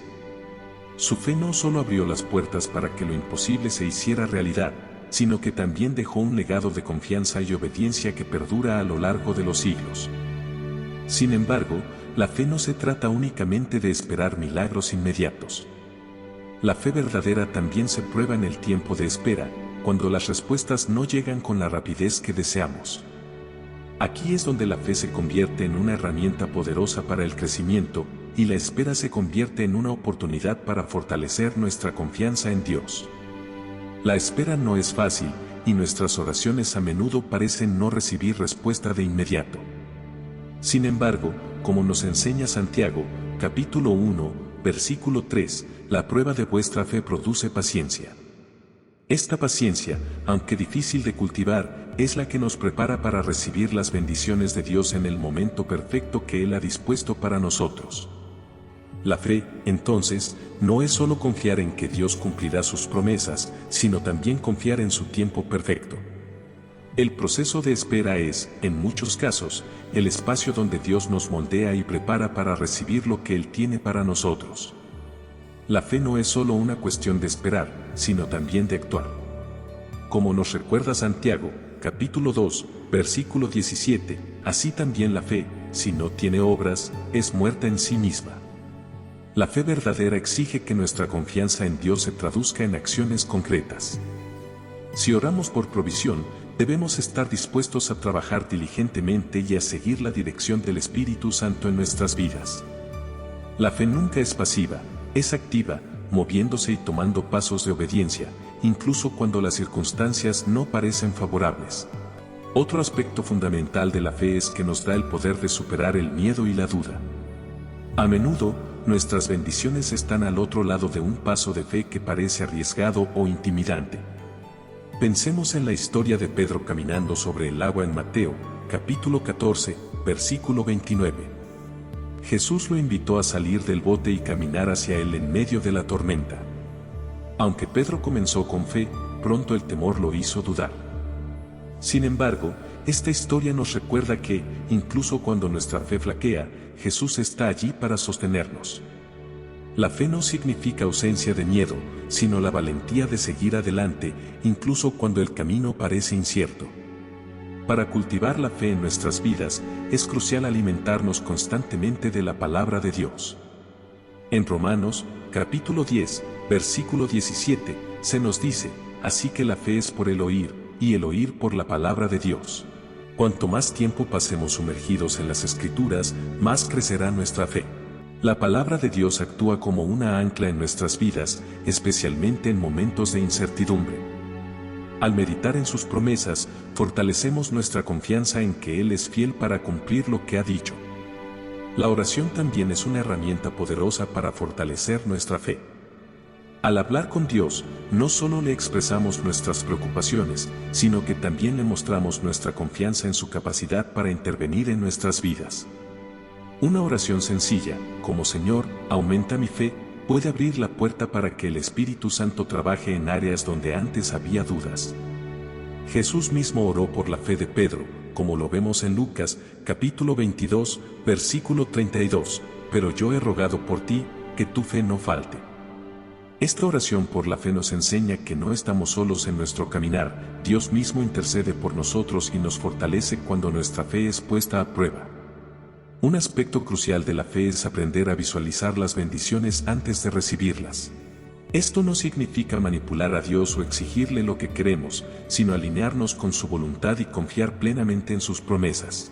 Su fe no solo abrió las puertas para que lo imposible se hiciera realidad, sino que también dejó un legado de confianza y obediencia que perdura a lo largo de los siglos. Sin embargo, la fe no se trata únicamente de esperar milagros inmediatos. La fe verdadera también se prueba en el tiempo de espera, cuando las respuestas no llegan con la rapidez que deseamos. Aquí es donde la fe se convierte en una herramienta poderosa para el crecimiento, y la espera se convierte en una oportunidad para fortalecer nuestra confianza en Dios. La espera no es fácil, y nuestras oraciones a menudo parecen no recibir respuesta de inmediato. Sin embargo, como nos enseña Santiago, capítulo 1, versículo 3, la prueba de vuestra fe produce paciencia. Esta paciencia, aunque difícil de cultivar, es la que nos prepara para recibir las bendiciones de Dios en el momento perfecto que Él ha dispuesto para nosotros. La fe, entonces, no es solo confiar en que Dios cumplirá sus promesas, sino también confiar en su tiempo perfecto. El proceso de espera es, en muchos casos, el espacio donde Dios nos moldea y prepara para recibir lo que Él tiene para nosotros. La fe no es solo una cuestión de esperar, sino también de actuar. Como nos recuerda Santiago, capítulo 2, versículo 17, así también la fe, si no tiene obras, es muerta en sí misma. La fe verdadera exige que nuestra confianza en Dios se traduzca en acciones concretas. Si oramos por provisión, debemos estar dispuestos a trabajar diligentemente y a seguir la dirección del Espíritu Santo en nuestras vidas. La fe nunca es pasiva, es activa, moviéndose y tomando pasos de obediencia, incluso cuando las circunstancias no parecen favorables. Otro aspecto fundamental de la fe es que nos da el poder de superar el miedo y la duda. A menudo, nuestras bendiciones están al otro lado de un paso de fe que parece arriesgado o intimidante. Pensemos en la historia de Pedro caminando sobre el agua en Mateo, capítulo 14, versículo 29. Jesús lo invitó a salir del bote y caminar hacia él en medio de la tormenta. Aunque Pedro comenzó con fe, pronto el temor lo hizo dudar. Sin embargo, esta historia nos recuerda que, incluso cuando nuestra fe flaquea, Jesús está allí para sostenernos. La fe no significa ausencia de miedo, sino la valentía de seguir adelante, incluso cuando el camino parece incierto. Para cultivar la fe en nuestras vidas, es crucial alimentarnos constantemente de la palabra de Dios. En Romanos, capítulo 10, versículo 17, se nos dice, así que la fe es por el oír, y el oír por la palabra de Dios. Cuanto más tiempo pasemos sumergidos en las Escrituras, más crecerá nuestra fe. La palabra de Dios actúa como una ancla en nuestras vidas, especialmente en momentos de incertidumbre. Al meditar en sus promesas, fortalecemos nuestra confianza en que Él es fiel para cumplir lo que ha dicho. La oración también es una herramienta poderosa para fortalecer nuestra fe. Al hablar con Dios, no solo le expresamos nuestras preocupaciones, sino que también le mostramos nuestra confianza en su capacidad para intervenir en nuestras vidas. Una oración sencilla, como Señor, aumenta mi fe, puede abrir la puerta para que el Espíritu Santo trabaje en áreas donde antes había dudas. Jesús mismo oró por la fe de Pedro, como lo vemos en Lucas, capítulo 22, versículo 32, pero yo he rogado por ti, que tu fe no falte. Esta oración por la fe nos enseña que no estamos solos en nuestro caminar, Dios mismo intercede por nosotros y nos fortalece cuando nuestra fe es puesta a prueba. Un aspecto crucial de la fe es aprender a visualizar las bendiciones antes de recibirlas. Esto no significa manipular a Dios o exigirle lo que queremos, sino alinearnos con su voluntad y confiar plenamente en sus promesas.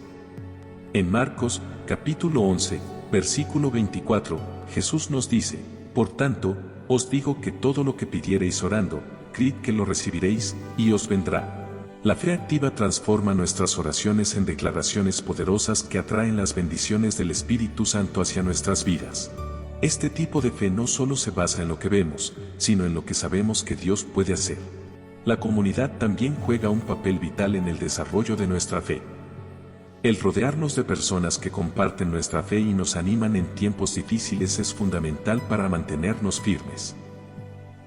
En Marcos, capítulo 11, versículo 24, Jesús nos dice, por tanto, os digo que todo lo que pidiereis orando, creed que lo recibiréis, y os vendrá. La fe activa transforma nuestras oraciones en declaraciones poderosas que atraen las bendiciones del Espíritu Santo hacia nuestras vidas. Este tipo de fe no solo se basa en lo que vemos, sino en lo que sabemos que Dios puede hacer. La comunidad también juega un papel vital en el desarrollo de nuestra fe. El rodearnos de personas que comparten nuestra fe y nos animan en tiempos difíciles es fundamental para mantenernos firmes.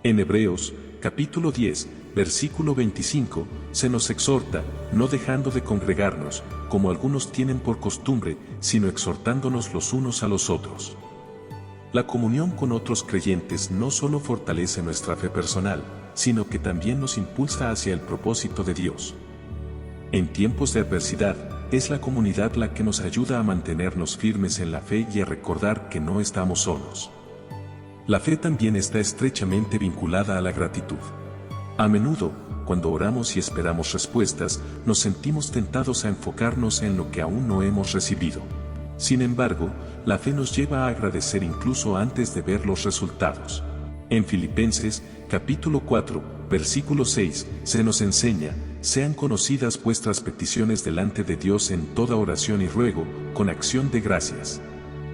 En Hebreos, capítulo 10, versículo 25, se nos exhorta, no dejando de congregarnos, como algunos tienen por costumbre, sino exhortándonos los unos a los otros. La comunión con otros creyentes no solo fortalece nuestra fe personal, sino que también nos impulsa hacia el propósito de Dios. En tiempos de adversidad, es la comunidad la que nos ayuda a mantenernos firmes en la fe y a recordar que no estamos solos. La fe también está estrechamente vinculada a la gratitud. A menudo, cuando oramos y esperamos respuestas, nos sentimos tentados a enfocarnos en lo que aún no hemos recibido. Sin embargo, la fe nos lleva a agradecer incluso antes de ver los resultados. En Filipenses, capítulo 4, versículo 6, se nos enseña, sean conocidas vuestras peticiones delante de Dios en toda oración y ruego, con acción de gracias.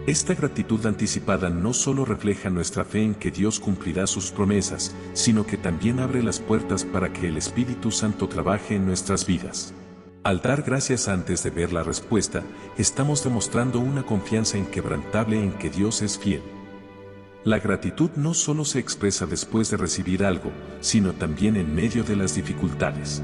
Esta gratitud anticipada no solo refleja nuestra fe en que Dios cumplirá sus promesas, sino que también abre las puertas para que el Espíritu Santo trabaje en nuestras vidas. Al dar gracias antes de ver la respuesta, estamos demostrando una confianza inquebrantable en que Dios es fiel. La gratitud no solo se expresa después de recibir algo, sino también en medio de las dificultades.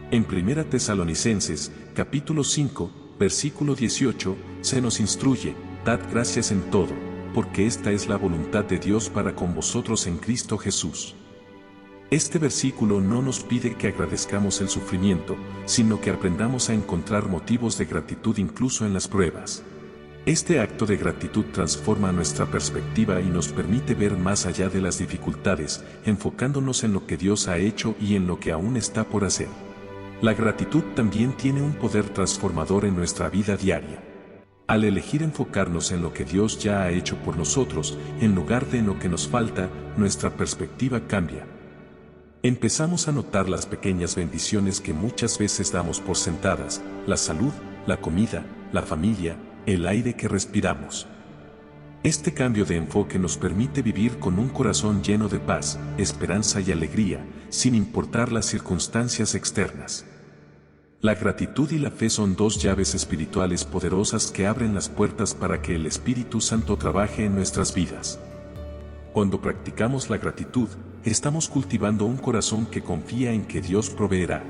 En 1 Tesalonicenses, capítulo 5, versículo 18, se nos instruye, dad gracias en todo, porque esta es la voluntad de Dios para con vosotros en Cristo Jesús. Este versículo no nos pide que agradezcamos el sufrimiento, sino que aprendamos a encontrar motivos de gratitud incluso en las pruebas. Este acto de gratitud transforma nuestra perspectiva y nos permite ver más allá de las dificultades, enfocándonos en lo que Dios ha hecho y en lo que aún está por hacer. La gratitud también tiene un poder transformador en nuestra vida diaria. Al elegir enfocarnos en lo que Dios ya ha hecho por nosotros, en lugar de en lo que nos falta, nuestra perspectiva cambia. Empezamos a notar las pequeñas bendiciones que muchas veces damos por sentadas, la salud, la comida, la familia, el aire que respiramos. Este cambio de enfoque nos permite vivir con un corazón lleno de paz, esperanza y alegría, sin importar las circunstancias externas. La gratitud y la fe son dos llaves espirituales poderosas que abren las puertas para que el Espíritu Santo trabaje en nuestras vidas. Cuando practicamos la gratitud, estamos cultivando un corazón que confía en que Dios proveerá.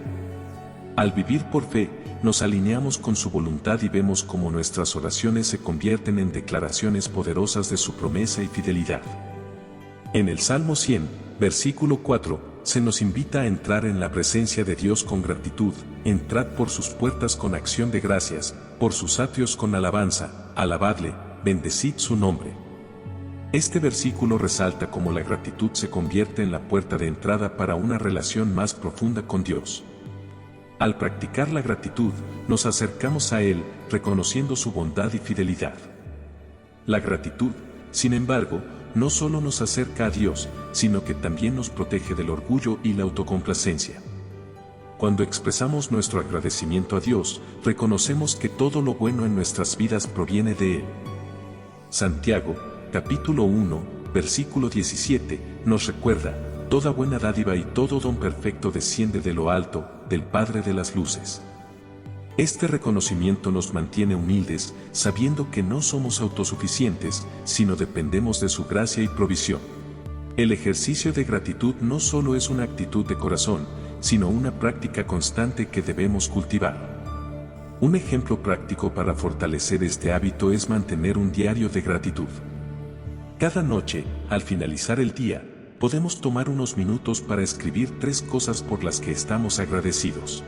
Al vivir por fe, nos alineamos con su voluntad y vemos cómo nuestras oraciones se convierten en declaraciones poderosas de su promesa y fidelidad. En el Salmo 100, versículo 4, se nos invita a entrar en la presencia de Dios con gratitud, entrad por sus puertas con acción de gracias, por sus atrios con alabanza, alabadle, bendecid su nombre. Este versículo resalta cómo la gratitud se convierte en la puerta de entrada para una relación más profunda con Dios. Al practicar la gratitud, nos acercamos a Él, reconociendo su bondad y fidelidad. La gratitud, sin embargo, no solo nos acerca a Dios, sino que también nos protege del orgullo y la autocomplacencia. Cuando expresamos nuestro agradecimiento a Dios, reconocemos que todo lo bueno en nuestras vidas proviene de Él. Santiago, capítulo 1, versículo 17, nos recuerda, toda buena dádiva y todo don perfecto desciende de lo alto, del Padre de las luces. Este reconocimiento nos mantiene humildes, sabiendo que no somos autosuficientes, sino dependemos de su gracia y provisión. El ejercicio de gratitud no solo es una actitud de corazón, sino una práctica constante que debemos cultivar. Un ejemplo práctico para fortalecer este hábito es mantener un diario de gratitud. Cada noche, al finalizar el día, podemos tomar unos minutos para escribir 3 cosas por las que estamos agradecidos.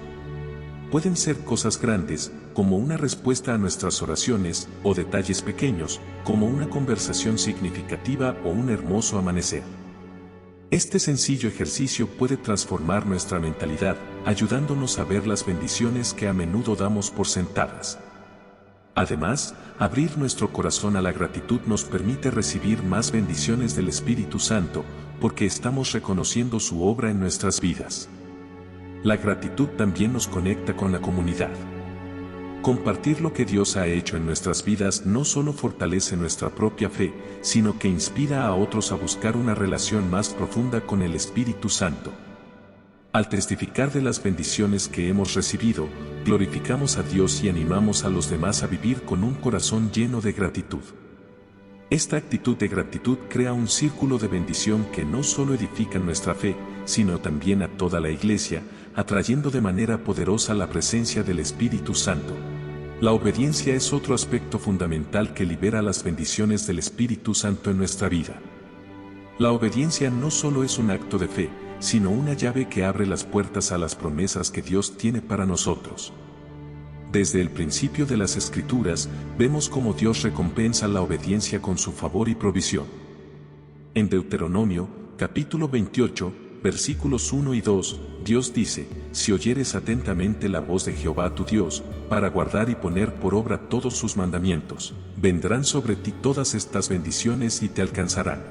Pueden ser cosas grandes, como una respuesta a nuestras oraciones, o detalles pequeños, como una conversación significativa o un hermoso amanecer. Este sencillo ejercicio puede transformar nuestra mentalidad, ayudándonos a ver las bendiciones que a menudo damos por sentadas. Además, abrir nuestro corazón a la gratitud nos permite recibir más bendiciones del Espíritu Santo, porque estamos reconociendo su obra en nuestras vidas. La gratitud también nos conecta con la comunidad. Compartir lo que Dios ha hecho en nuestras vidas no solo fortalece nuestra propia fe, sino que inspira a otros a buscar una relación más profunda con el Espíritu Santo. Al testificar de las bendiciones que hemos recibido, glorificamos a Dios y animamos a los demás a vivir con un corazón lleno de gratitud. Esta actitud de gratitud crea un círculo de bendición que no solo edifica nuestra fe, sino también a toda la Iglesia, atrayendo de manera poderosa la presencia del Espíritu Santo. La obediencia es otro aspecto fundamental que libera las bendiciones del Espíritu Santo en nuestra vida. La obediencia no solo es un acto de fe, sino una llave que abre las puertas a las promesas que Dios tiene para nosotros. Desde el principio de las Escrituras, vemos cómo Dios recompensa la obediencia con su favor y provisión. En Deuteronomio, capítulo 28, versículos 1 y 2, Dios dice: si oyeres atentamente la voz de Jehová tu Dios, para guardar y poner por obra todos sus mandamientos, vendrán sobre ti todas estas bendiciones y te alcanzarán.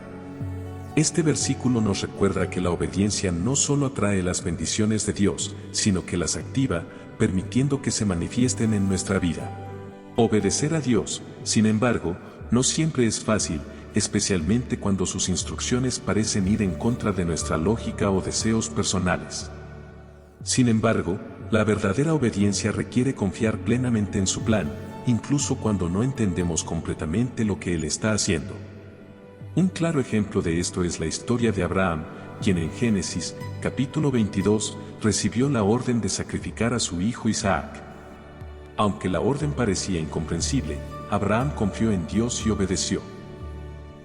Este versículo nos recuerda que la obediencia no solo atrae las bendiciones de Dios, sino que las activa, permitiendo que se manifiesten en nuestra vida. Obedecer a Dios, sin embargo, no siempre es fácil, especialmente cuando sus instrucciones parecen ir en contra de nuestra lógica o deseos personales. Sin embargo, la verdadera obediencia requiere confiar plenamente en su plan, incluso cuando no entendemos completamente lo que Él está haciendo. Un claro ejemplo de esto es la historia de Abraham, quien en Génesis, capítulo 22, recibió la orden de sacrificar a su hijo Isaac. Aunque la orden parecía incomprensible, Abraham confió en Dios y obedeció.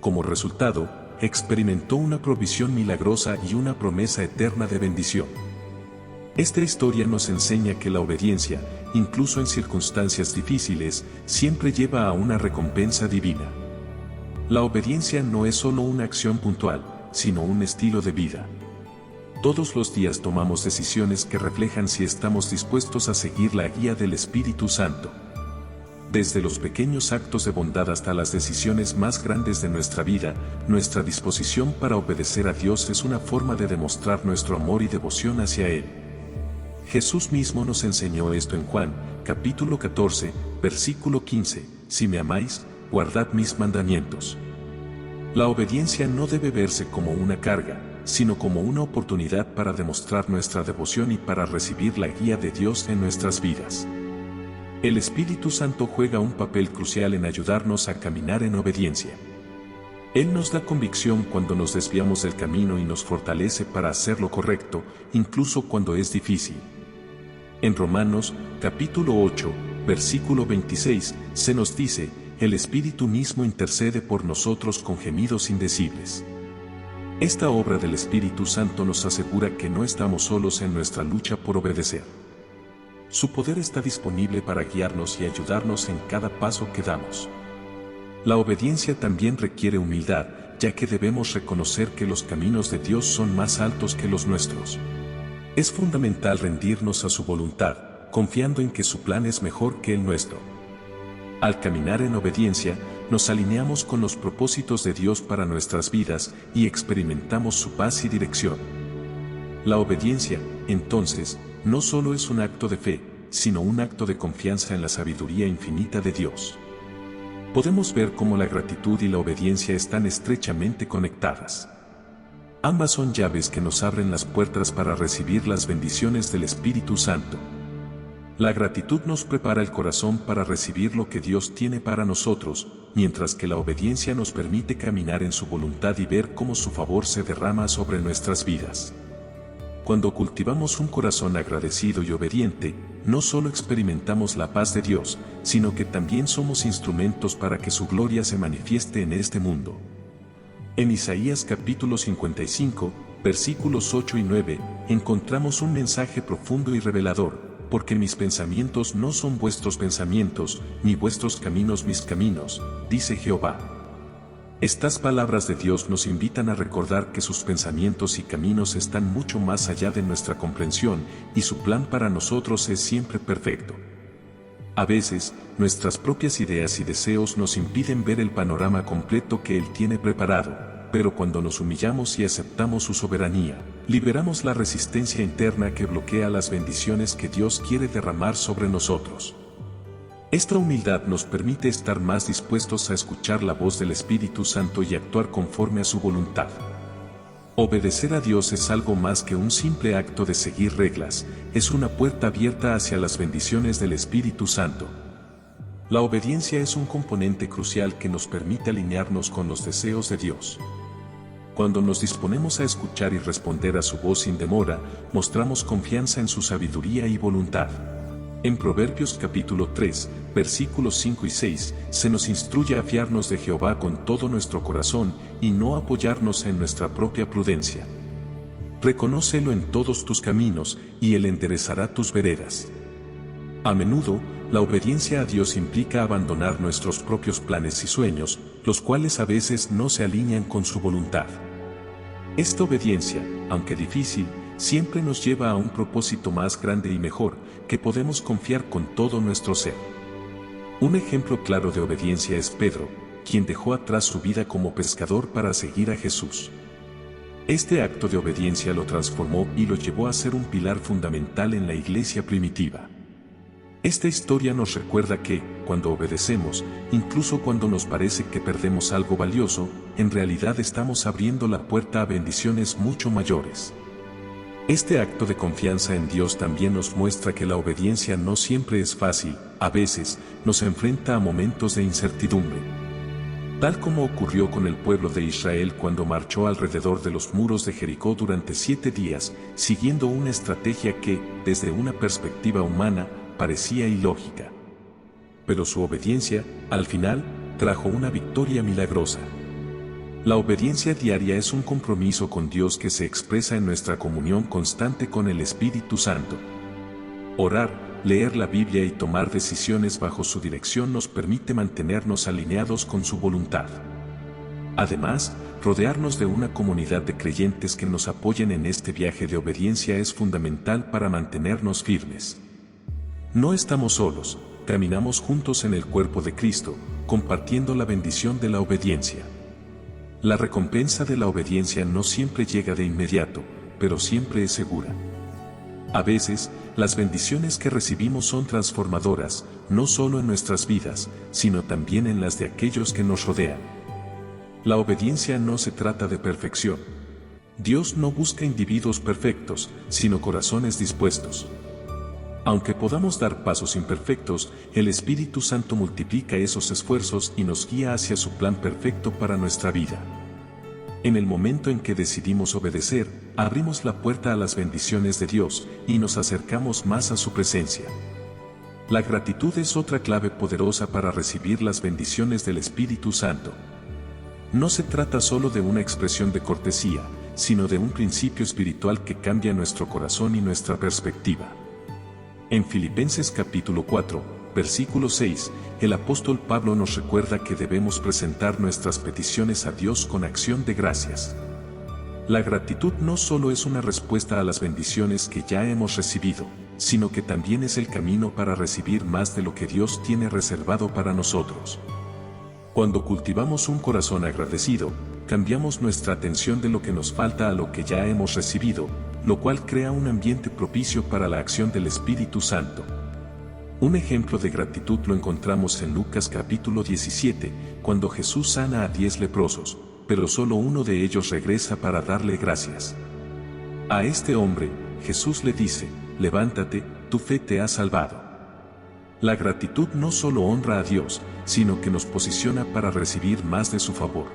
Como resultado, experimentó una provisión milagrosa y una promesa eterna de bendición. Esta historia nos enseña que la obediencia, incluso en circunstancias difíciles, siempre lleva a una recompensa divina. La obediencia no es solo una acción puntual, sino un estilo de vida. Todos los días tomamos decisiones que reflejan si estamos dispuestos a seguir la guía del Espíritu Santo. Desde los pequeños actos de bondad hasta las decisiones más grandes de nuestra vida, nuestra disposición para obedecer a Dios es una forma de demostrar nuestro amor y devoción hacia Él. Jesús mismo nos enseñó esto en Juan, capítulo 14, versículo 15, si me amáis, guardad mis mandamientos. La obediencia no debe verse como una carga, sino como una oportunidad para demostrar nuestra devoción y para recibir la guía de Dios en nuestras vidas. El Espíritu Santo juega un papel crucial en ayudarnos a caminar en obediencia. Él nos da convicción cuando nos desviamos del camino y nos fortalece para hacer lo correcto, incluso cuando es difícil. En Romanos, capítulo 8, versículo 26, se nos dice: el Espíritu mismo intercede por nosotros con gemidos indecibles. Esta obra del Espíritu Santo nos asegura que no estamos solos en nuestra lucha por obedecer. Su poder está disponible para guiarnos y ayudarnos en cada paso que damos. La obediencia también requiere humildad, ya que debemos reconocer que los caminos de Dios son más altos que los nuestros. Es fundamental rendirnos a su voluntad, confiando en que su plan es mejor que el nuestro. Al caminar en obediencia, nos alineamos con los propósitos de Dios para nuestras vidas y experimentamos su paz y dirección. La obediencia, entonces, no solo es un acto de fe, sino un acto de confianza en la sabiduría infinita de Dios. Podemos ver cómo la gratitud y la obediencia están estrechamente conectadas. Ambas son llaves que nos abren las puertas para recibir las bendiciones del Espíritu Santo. La gratitud nos prepara el corazón para recibir lo que Dios tiene para nosotros, mientras que la obediencia nos permite caminar en su voluntad y ver cómo su favor se derrama sobre nuestras vidas. Cuando cultivamos un corazón agradecido y obediente, no solo experimentamos la paz de Dios, sino que también somos instrumentos para que su gloria se manifieste en este mundo. En Isaías capítulo 55, versículos 8 y 9, encontramos un mensaje profundo y revelador: porque mis pensamientos no son vuestros pensamientos, ni vuestros caminos mis caminos, dice Jehová. Estas palabras de Dios nos invitan a recordar que sus pensamientos y caminos están mucho más allá de nuestra comprensión, y su plan para nosotros es siempre perfecto. A veces, nuestras propias ideas y deseos nos impiden ver el panorama completo que Él tiene preparado. pero cuando nos humillamos y aceptamos su soberanía, liberamos la resistencia interna que bloquea las bendiciones que Dios quiere derramar sobre nosotros. Esta humildad nos permite estar más dispuestos a escuchar la voz del Espíritu Santo y actuar conforme a su voluntad. Obedecer a Dios es algo más que un simple acto de seguir reglas, es una puerta abierta hacia las bendiciones del Espíritu Santo. La obediencia es un componente crucial que nos permite alinearnos con los deseos de Dios. Cuando nos disponemos a escuchar y responder a su voz sin demora, mostramos confianza en su sabiduría y voluntad. En Proverbios capítulo 3, versículos 5 y 6, se nos instruye a fiarnos de Jehová con todo nuestro corazón y no apoyarnos en nuestra propia prudencia. Reconócelo en todos tus caminos y Él enderezará tus veredas. A menudo, la obediencia a Dios implica abandonar nuestros propios planes y sueños, los cuales a veces no se alinean con su voluntad. Esta obediencia, aunque difícil, siempre nos lleva a un propósito más grande y mejor, que podemos confiar con todo nuestro ser. Un ejemplo claro de obediencia es Pedro, quien dejó atrás su vida como pescador para seguir a Jesús. Este acto de obediencia lo transformó y lo llevó a ser un pilar fundamental en la iglesia primitiva. Esta historia nos recuerda que, cuando obedecemos, incluso cuando nos parece que perdemos algo valioso, en realidad estamos abriendo la puerta a bendiciones mucho mayores. Este acto de confianza en Dios también nos muestra que la obediencia no siempre es fácil, a veces, nos enfrenta a momentos de incertidumbre. Tal como ocurrió con el pueblo de Israel cuando marchó alrededor de los muros de Jericó durante 7 días, siguiendo una estrategia que, desde una perspectiva humana, parecía ilógica. Pero su obediencia, al final, trajo una victoria milagrosa. La obediencia diaria es un compromiso con Dios que se expresa en nuestra comunión constante con el Espíritu Santo. Orar, leer la Biblia y tomar decisiones bajo su dirección nos permite mantenernos alineados con su voluntad. Además, rodearnos de una comunidad de creyentes que nos apoyen en este viaje de obediencia es fundamental para mantenernos firmes. No estamos solos, caminamos juntos en el cuerpo de Cristo, compartiendo la bendición de la obediencia. La recompensa de la obediencia no siempre llega de inmediato, pero siempre es segura. A veces, las bendiciones que recibimos son transformadoras, no solo en nuestras vidas, sino también en las de aquellos que nos rodean. La obediencia no se trata de perfección. Dios no busca individuos perfectos, sino corazones dispuestos. Aunque podamos dar pasos imperfectos, el Espíritu Santo multiplica esos esfuerzos y nos guía hacia su plan perfecto para nuestra vida. En el momento en que decidimos obedecer, abrimos la puerta a las bendiciones de Dios y nos acercamos más a su presencia. La gratitud es otra clave poderosa para recibir las bendiciones del Espíritu Santo. No se trata solo de una expresión de cortesía, sino de un principio espiritual que cambia nuestro corazón y nuestra perspectiva. En Filipenses capítulo 4, versículo 6, el apóstol Pablo nos recuerda que debemos presentar nuestras peticiones a Dios con acción de gracias. La gratitud no solo es una respuesta a las bendiciones que ya hemos recibido, sino que también es el camino para recibir más de lo que Dios tiene reservado para nosotros. Cuando cultivamos un corazón agradecido, cambiamos nuestra atención de lo que nos falta a lo que ya hemos recibido, lo cual crea un ambiente propicio para la acción del Espíritu Santo. Un ejemplo de gratitud lo encontramos en Lucas capítulo 17, cuando Jesús sana a 10 leprosos, pero solo uno de ellos regresa para darle gracias. A este hombre, Jesús le dice, levántate, tu fe te ha salvado. La gratitud no solo honra a Dios, sino que nos posiciona para recibir más de su favor.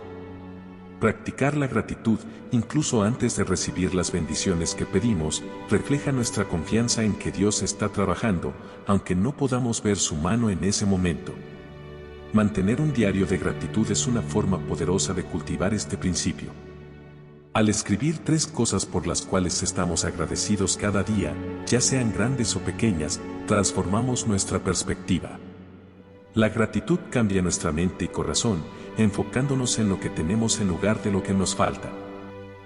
Practicar la gratitud, incluso antes de recibir las bendiciones que pedimos, refleja nuestra confianza en que Dios está trabajando, aunque no podamos ver su mano en ese momento. Mantener un diario de gratitud es una forma poderosa de cultivar este principio. Al escribir 3 cosas por las cuales estamos agradecidos cada día, ya sean grandes o pequeñas, transformamos nuestra perspectiva. La gratitud cambia nuestra mente y corazón, enfocándonos en lo que tenemos en lugar de lo que nos falta.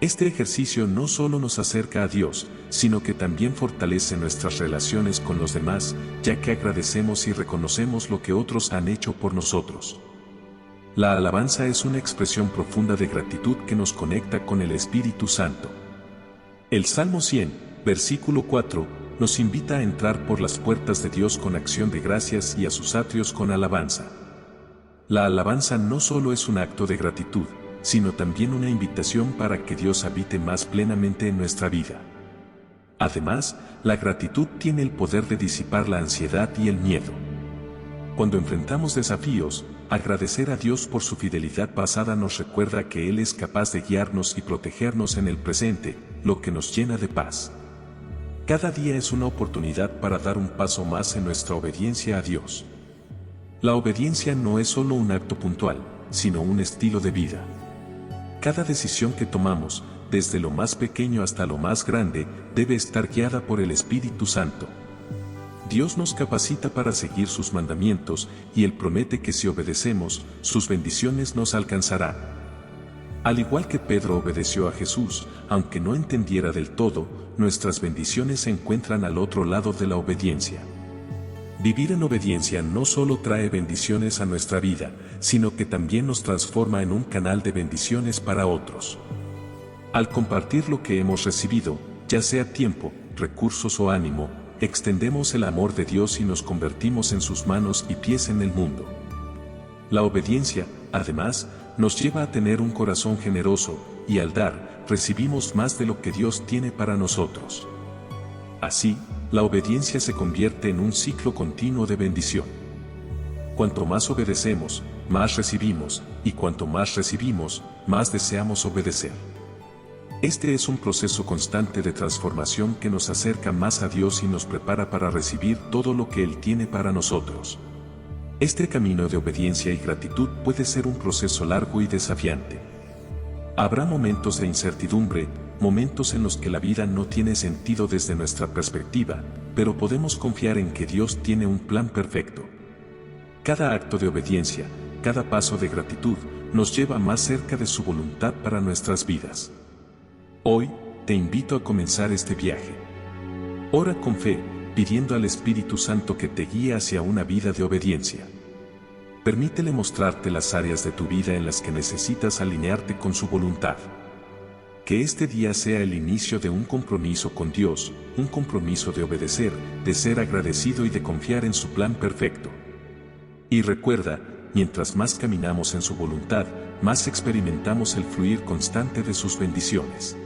Este ejercicio no solo nos acerca a Dios, sino que también fortalece nuestras relaciones con los demás, ya que agradecemos y reconocemos lo que otros han hecho por nosotros. La alabanza es una expresión profunda de gratitud que nos conecta con el Espíritu Santo. El Salmo 100, versículo 4, nos invita a entrar por las puertas de Dios con acción de gracias y a sus atrios con alabanza. La alabanza no solo es un acto de gratitud, sino también una invitación para que Dios habite más plenamente en nuestra vida. Además, la gratitud tiene el poder de disipar la ansiedad y el miedo. Cuando enfrentamos desafíos, agradecer a Dios por su fidelidad pasada nos recuerda que Él es capaz de guiarnos y protegernos en el presente, lo que nos llena de paz. Cada día es una oportunidad para dar un paso más en nuestra obediencia a Dios. La obediencia no es solo un acto puntual, sino un estilo de vida. Cada decisión que tomamos, desde lo más pequeño hasta lo más grande, debe estar guiada por el Espíritu Santo. Dios nos capacita para seguir sus mandamientos y Él promete que si obedecemos, sus bendiciones nos alcanzarán. Al igual que Pedro obedeció a Jesús, aunque no entendiera del todo, nuestras bendiciones se encuentran al otro lado de la obediencia. Vivir en obediencia no solo trae bendiciones a nuestra vida, sino que también nos transforma en un canal de bendiciones para otros. Al compartir lo que hemos recibido, ya sea tiempo, recursos o ánimo, extendemos el amor de Dios y nos convertimos en sus manos y pies en el mundo. La obediencia, además, nos lleva a tener un corazón generoso, y al dar, recibimos más de lo que Dios tiene para nosotros. Así, la obediencia se convierte en un ciclo continuo de bendición. Cuanto más obedecemos, más recibimos, y cuanto más recibimos, más deseamos obedecer. Este es un proceso constante de transformación que nos acerca más a Dios y nos prepara para recibir todo lo que Él tiene para nosotros. Este camino de obediencia y gratitud puede ser un proceso largo y desafiante. Habrá momentos de incertidumbre, momentos en los que la vida no tiene sentido desde nuestra perspectiva, pero podemos confiar en que Dios tiene un plan perfecto. Cada acto de obediencia, cada paso de gratitud, nos lleva más cerca de su voluntad para nuestras vidas. Hoy, te invito a comenzar este viaje. Ora con fe, pidiendo al Espíritu Santo que te guíe hacia una vida de obediencia. Permítele mostrarte las áreas de tu vida en las que necesitas alinearte con su voluntad. Que este día sea el inicio de un compromiso con Dios, un compromiso de obedecer, de ser agradecido y de confiar en su plan perfecto. Y recuerda, mientras más caminamos en su voluntad, más experimentamos el fluir constante de sus bendiciones.